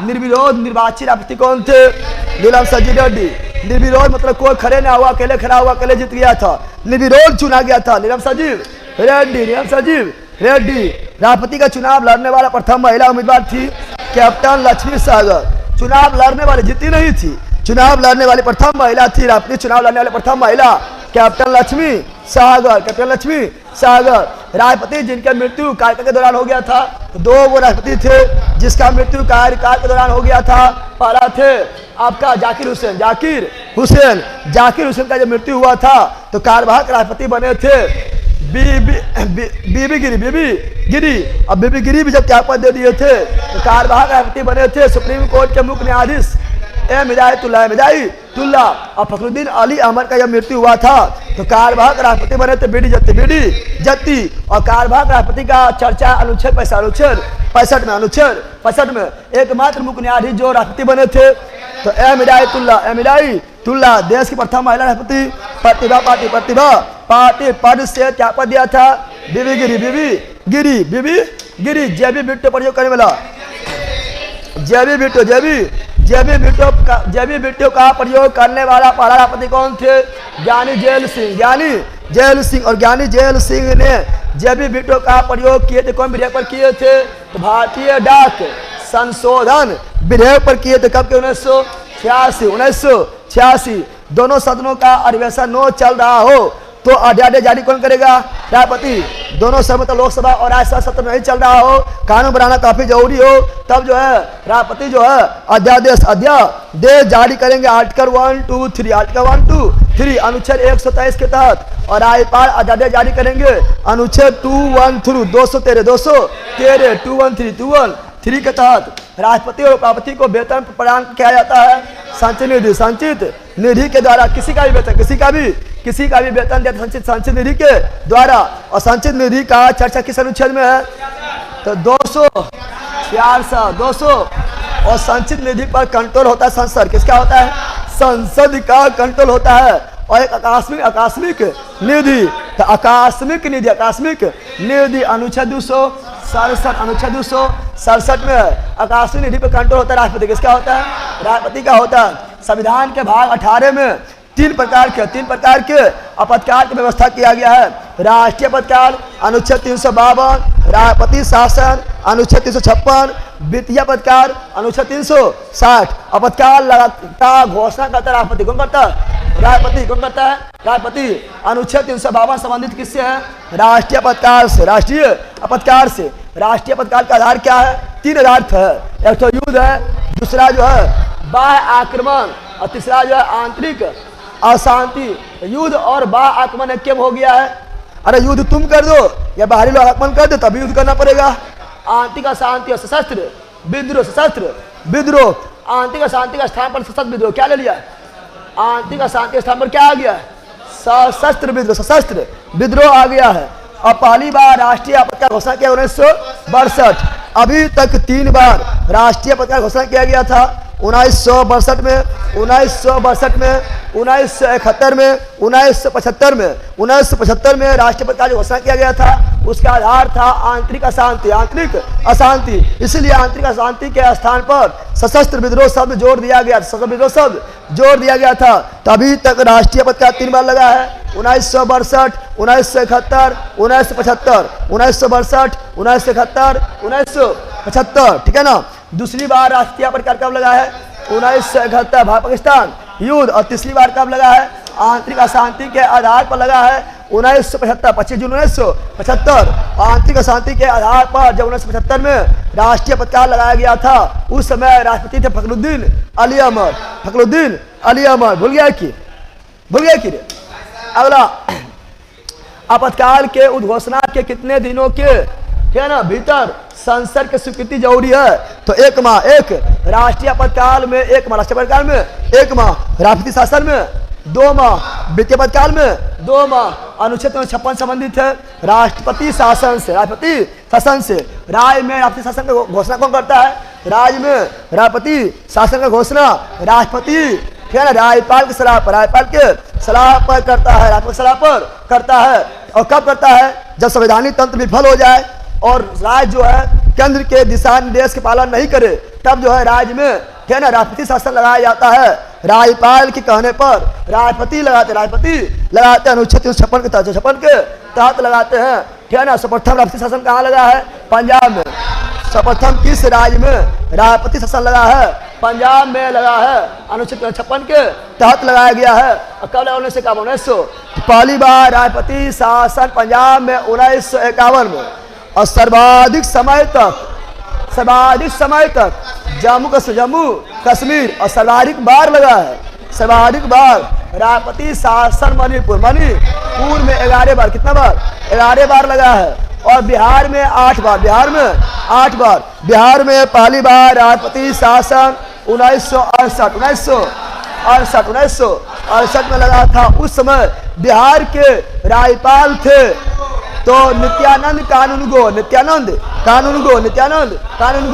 निर्विरोध निर्वाचित राष्ट्रपति कौन थे? नीलम सजीद रेड्डी। निर्विरोध मतलब कोई खड़े ना हुआ, अकेले खड़ा हुआ, अकेले जीत गया था, निर्विरोध चुना गया था। नीलम सजीव रेड्डी। राष्ट्रपति का चुनाव लड़ने वाला प्रथम महिला उम्मीदवार थी कैप्टन लक्ष्मी सहगल। चुनाव लड़ने वाली जीती नहीं थी, चुनाव लड़ने वाली प्रथम महिला थी राष्ट्रपति चुनाव लड़ने वाले प्रथम महिला कैप्टन लक्ष्मी सहगल। राष्ट्रपति जिनका मृत्यु कार्यकाल के दौरान हो गया था, तो दो वो राष्ट्रपति थे जिसका मृत्यु कार्यकाल के दौरान हो गया था। पहला थे आपका जाकिर हुसैन का जब मृत्यु हुआ था तो कार्यवाहक राष्ट्रपति बने थे बीबी गिरी। अब बीबी गिरी भी जब त्यागपत्र दे दिए थे तो कार्यवाहक राष्ट्रपति बने थे सुप्रीम कोर्ट के मुख्य न्यायाधीश एम हिदायतुल्ला। और फखरुद्दीन अली अहमद का जब मृत्यु हुआ था तो कार्यवाहक राष्ट्रपति बने थे बीडी जत्ती। और कार्यवाहक राष्ट्रपति का चर्चा अनुच्छेद 65 में एकमात्र मुख्य न्यायाधीश जो राष्ट्रपति बने थे तो एम हिदायतुल्ला। देश की प्रथम महिला राष्ट्रपति प्रतिभा पाटिल पद से त्यागपत्र दिया था बीबी गिरी। जेबी बिट्टो प्रयोग करने वाला जेबी बिट्टो का प्रयोग करने वाला पहला राष्ट्रपति कौन थे? ज्ञानी जेल सिंह। और ज्ञानी जेल सिंह ने जेबी बिट्टो का प्रयोग किए थे, कौन विधेयक पर किए थे? तो भारतीय डाक संशोधन विधेयक पर किए थे। कब के? 1986। दोनों सदनों का अधिवेशन नो चल रहा हो तो अध्यादेश जारी कौन करेगा? राष्ट्रपति। दोनों सदन मतलब लोकसभा और राज्यसभा सत्र नहीं चल रहा हो, कानून बनाना काफी जरूरी हो, तब जो है राष्ट्रपति जो है अध्यादेश जारी करेंगे। आर्टिकल 1, 2, 3 अनुच्छेद 123 के तहत। और राज्यपाल अध्यादेश जारी करेंगे अनुच्छेद 213 213 के तहत। राष्ट्रपति और उपराष्ट्रपति को वेतन प्रदान किया जाता है संचित निधि के द्वारा। किसी का भी वेतन देता संचित निधि के द्वारा। और संचित निधि का चर्चा किस अनुच्छेद में है? तो 200। और संचित निधि पर कंट्रोल होता है संसद। किसका होता है? संसद का कंट्रोल होता है। और एक आकस्मिक निधि, तो आकस्मिक निधि अनुच्छेद 267 में आकस्मिक निधि पर कंट्रोल होता है राष्ट्रपति। किसका होता है? राष्ट्रपति का होता है। संविधान के भाग 18 में तीन प्रकार के आपातकाल की व्यवस्था किया गया है। राष्ट्रीय आपातकाल अनुच्छेद 352, राष्ट्रपति शासन अनुच्छेद 356, वित्तीय आपातकाल अनुच्छेद 360। आपातकाल का घोषणा करता है राष्ट्रपति। कौन करता है? राष्ट्रपति। कौन करता है? राष्ट्रपति। अनुच्छेद 352 संबंधित किससे है? राष्ट्रीय आपातकाल से। राष्ट्रीय आपातकाल का आधार क्या है? 3 आधार है। एक तो युद्ध है, दूसरा जो है बाह्य आक्रमण, और तीसरा जो है आंतरिक अशांति। युद्ध और बाह्य आक्रमण एक हो गया है। अरे युद्ध तुम कर दो या बाहरी लोग आक्रमण कर दो तभी युद्ध करना पड़ेगा। आंतरिक अशांति और सशस्त्र विद्रोह। आंतरिक अशांति का स्थान पर सशस्त्र विद्रोह क्या ले लिया? आंतरिक अशांति के स्थान पर क्या आ गया? सशस्त्र विद्रोह आ गया है। अब पहली बार राष्ट्रीय आपातकाल घोषणा किया 1962। अभी तक 3 बार राष्ट्रीय आपातकाल घोषणा किया गया था। 1962 में, 1971 में, 1975 में राष्ट्रीय आपातकाल घोषणा किया गया था। उसका आधार था आंतरिक अशांति। इसलिए आंतरिक अशांति के स्थान पर सशस्त्र विद्रोह शब्द जोड़ दिया गया था। तभी तक राष्ट्रीय आपातकाल 3 बार लगा है। 1962, 1971, 1975, 1962, 1971, 1975। ठीक है ना। दूसरी बार राष्ट्रीय आपातकाल कब लगा है? 1971 भारत पाकिस्तान युद्ध। और तीसरी बार कब लगा है? आंतरिक अशांति के आधार पर लगा है 1975, 25 जून 1975। आंतरिक अशांति के आधार पर जब 1975 में राष्ट्रीय आपातकाल लगाया गया था, उस समय राष्ट्रपति थे फखरुद्दीन अली अहमद। भूल गया कि अगला आपातकाल के उद्घोषणा के कितने दिनों के भीतर संसद की स्वीकृति जरूरी है? तो 1 माह। राष्ट्रीय आपातकाल में 1 माह, राष्ट्रीय आपातकाल में 1 माह, राष्ट्रपति शासन में 2 माह, वित्तीय आपातकाल में 2 माह। अनुच्छेद 56 संबंधित है राष्ट्रपति शासन से। राज्य में राष्ट्रपति शासन की घोषणा कौन करता है? राज्य में राष्ट्रपति शासन का घोषणा राष्ट्रपति ठीक है ना, राज्यपाल की सलाह पर, राज्यपाल के सलाह पर करता है, राज्यपाल की सलाह पर करता है। और कब करता है? जब संवैधानिक तंत्र विफल हो जाए और राज्य जो है केंद्र के दिशा निर्देश के पालन नहीं करे, तब जो है राज्य में, ठीक है ना, राष्ट्रपति शासन लगाया जाता है। राज्यपाल के कहने पर राष्ट्रपति लगाते हैं। अनुच्छेद 356 के तहत लगाते हैं, ठीक है ना। सर्वप्रथम राष्ट्रपति शासन कहाँ लगा है? पंजाब में। सर्वप्रथम किस राज्य में राष्ट्रपति शासन लगा है? पंजाब में लगा है। अनुच्छेद 356 के तहत लगाया गया है। और कब लगा? 1951। पहली बार राष्ट्रपति शासन पंजाब में 1951 में। और सर्वाधिक समय तक जम्मू कश्मीर और सर्वाधिक बार लगा है, सर्वाधिक बार राष्ट्रपति शासन मणिपुर में 11 बार, कितना बार? 11 बार लगा है। और बिहार में 8 बार, बिहार में पहली बार राष्ट्रपति शासन 1968 में लगा था। उस समय बिहार के राज्यपाल थे तो नित्यानंद कानूनगो।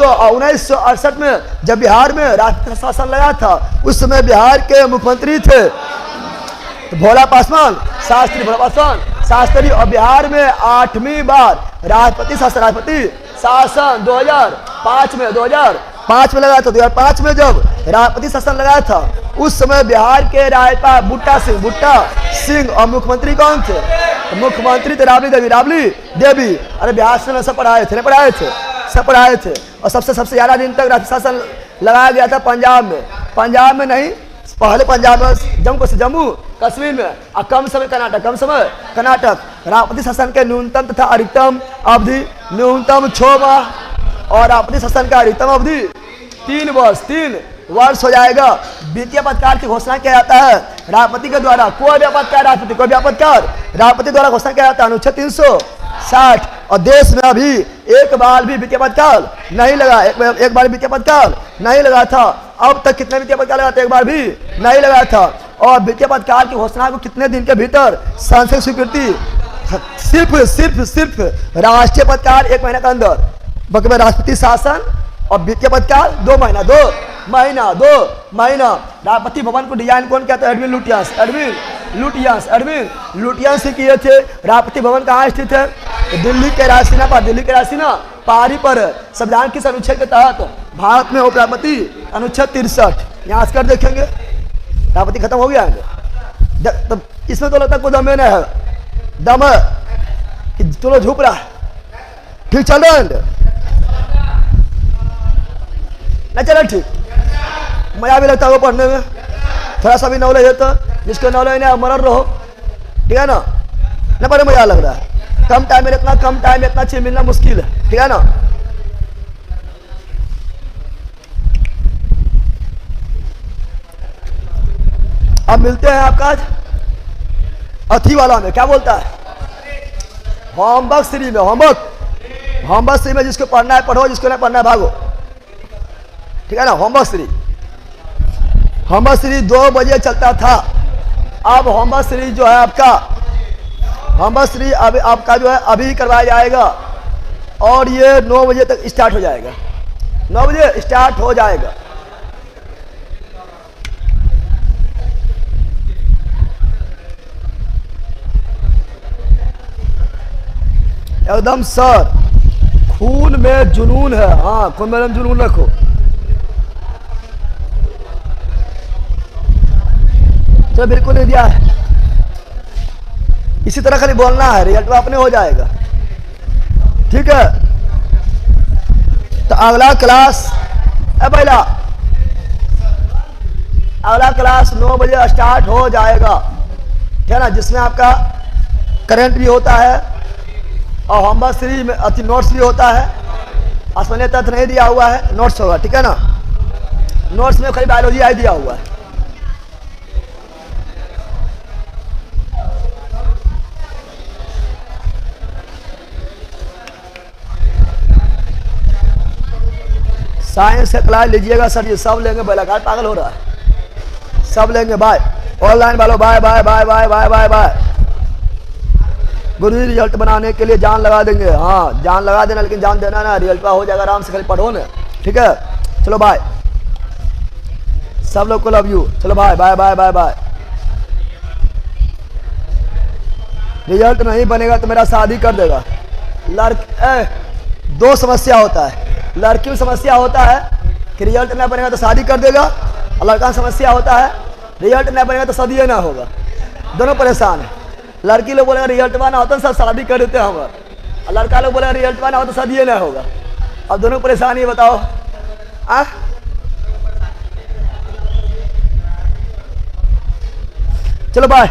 और 1968 में जब बिहार में राष्ट्रपति शासन लगा था, उस समय बिहार के मुख्यमंत्री थे तो भोला पासवान शास्त्री। और बिहार में 8वीं बार राष्ट्रपति शासन 2005 में लगा था। 2005 में जब राष्ट्रपति शासन लगा था, उस समय बिहार के राज्यपाल बुट्टा सिंह और मुख्यमंत्री कौन थे? तो मुख्यमंत्री थे राबड़ी देवी। अरे बिहार से सब पढ़ाए थे। और सबसे ज्यादा दिन तक राष्ट्रपति शासन लगाया गया था पंजाब में नहीं, पहले पंजाब में, जम्मू कश्मीर में, और कम समय कर्नाटक। राष्ट्रपति शासन के न्यूनतम तथा अधिकतम अवधि 6 माह और राष्ट्रपति शासन का अधिकतम अवधि 3 वर्ष हो जाएगा। वित्तीय आपातकाल की घोषणा किया जाता है राष्ट्रपति के द्वारा। कोई भी आपातकाल राष्ट्रपति द्वारा घोषणा किया जाता है। अनुच्छेद 360। और देश में अभी एक बार भी वित्तीय आपातकाल नहीं लगा, एक बार वित्तीय आपातकाल नहीं लगा था। अब तक कितने वित्तीय आपातकाल लगा था? एक बार भी नहीं लगा था। और वित्तीय आपातकाल की घोषणा को कितने दिन के भीतर संसद स्वीकृति? सिर्फ राष्ट्रीय आपातकाल 1 महीने के अंदर, बाकी में राष्ट्रपति शासन और वित्तीय आपातकाल 2 महीना। राष्ट्रपति भवन को डिजाइन कौन किया था? एडविन लुटियंस ही किए थे। राष्ट्रपति भवन कहाँ स्थित है? दिल्ली के रासीना पहाड़ी पर। संविधान किस अनुच्छेद के तहत? भारत में उपराष्ट्रपति अनुच्छेद 63। यहाँ कर देखेंगे, राष्ट्रपति खत्म हो गया है। तब इसमें तो लगता है कोई दम नहीं है, दम है कि चलो झुक रहा है, ठीक चल रहा है ना? चलो ठीक, मजा भी लगता है वो पढ़ने में, थोड़ा सा भी नॉलेज है तो। जिसको नॉलेज नहीं मरर रहो, ठीक है ना, न बड़े मजा लग रहा है। कम टाइम में इतना चीज मिलना मुश्किल है, ठीक है ना। अब मिलते हैं आपका अथी वाला में, क्या बोलता है? होमवर्क श्री में। होमवर्क श्री में जिसको पढ़ना है पढ़ो, जिसको नहीं पढ़ना है भागो, ठीक है ना। होमवर्क श्री 2 बजे चलता था। अब होमवर्क श्री जो है आपका, होमवर्क श्री अभी आपका जो है अभी करवाया जाएगा और ये 9 बजे तक स्टार्ट हो जाएगा। 9 बजे स्टार्ट हो जाएगा। एकदम सर, खून में जुनून है। हाँ, खून में जुनून रखो। तो बिल्कुल नहीं दिया है, इसी तरह खाली बोलना है, रिजल्ट अपने हो जाएगा, ठीक है। तो अगला क्लास पहला अगला क्लास 9 बजे स्टार्ट हो जाएगा, ठीक है ना, जिसमें आपका करंट भी होता है और होमवर्क श्री में अति नोट्स भी होता है। आसमानी तत्व नहीं दिया हुआ है, नोट्स होगा, ठीक है ना। नोट्स में खाली बायोलॉजी आई दिया हुआ है। साइंस का क्लास लीजिएगा सर, ये सब लेंगे। बेलाकार पागल हो रहा है, सब लेंगे। बाय ऑनलाइन वालों, bye bye bye bye bye bye bye. गुरु रिजल्ट बनाने के लिए जान लगा देंगे। हाँ, जान लगा देना, लेकिन जान देना ना, रिजल्ट हो जाएगा आराम से, खाली पढ़ो ना, ठीक है। चलो बाय। सब लोग को लव यू। चलो bye bye bye bye bye. Result नहीं बनेगा तो मेरा शादी कर देगा। दो समस्या होता है, लड़की में समस्या होता है कि रिजल्ट नहीं बनेगा तो शादी कर देगा, और लड़का में समस्या होता है रिजल्ट नहीं बनेगा तो शादी ना होगा। दोनों परेशान है। लड़की लोग बोलेगा रिजल्ट ना होता सब शादी कर देते हैं हम, और लड़का लोग बोलेगा रिजल्ट ना हो तो शादी ना होगा। अब दोनों परेशानी है, बताओ। चलो बाय।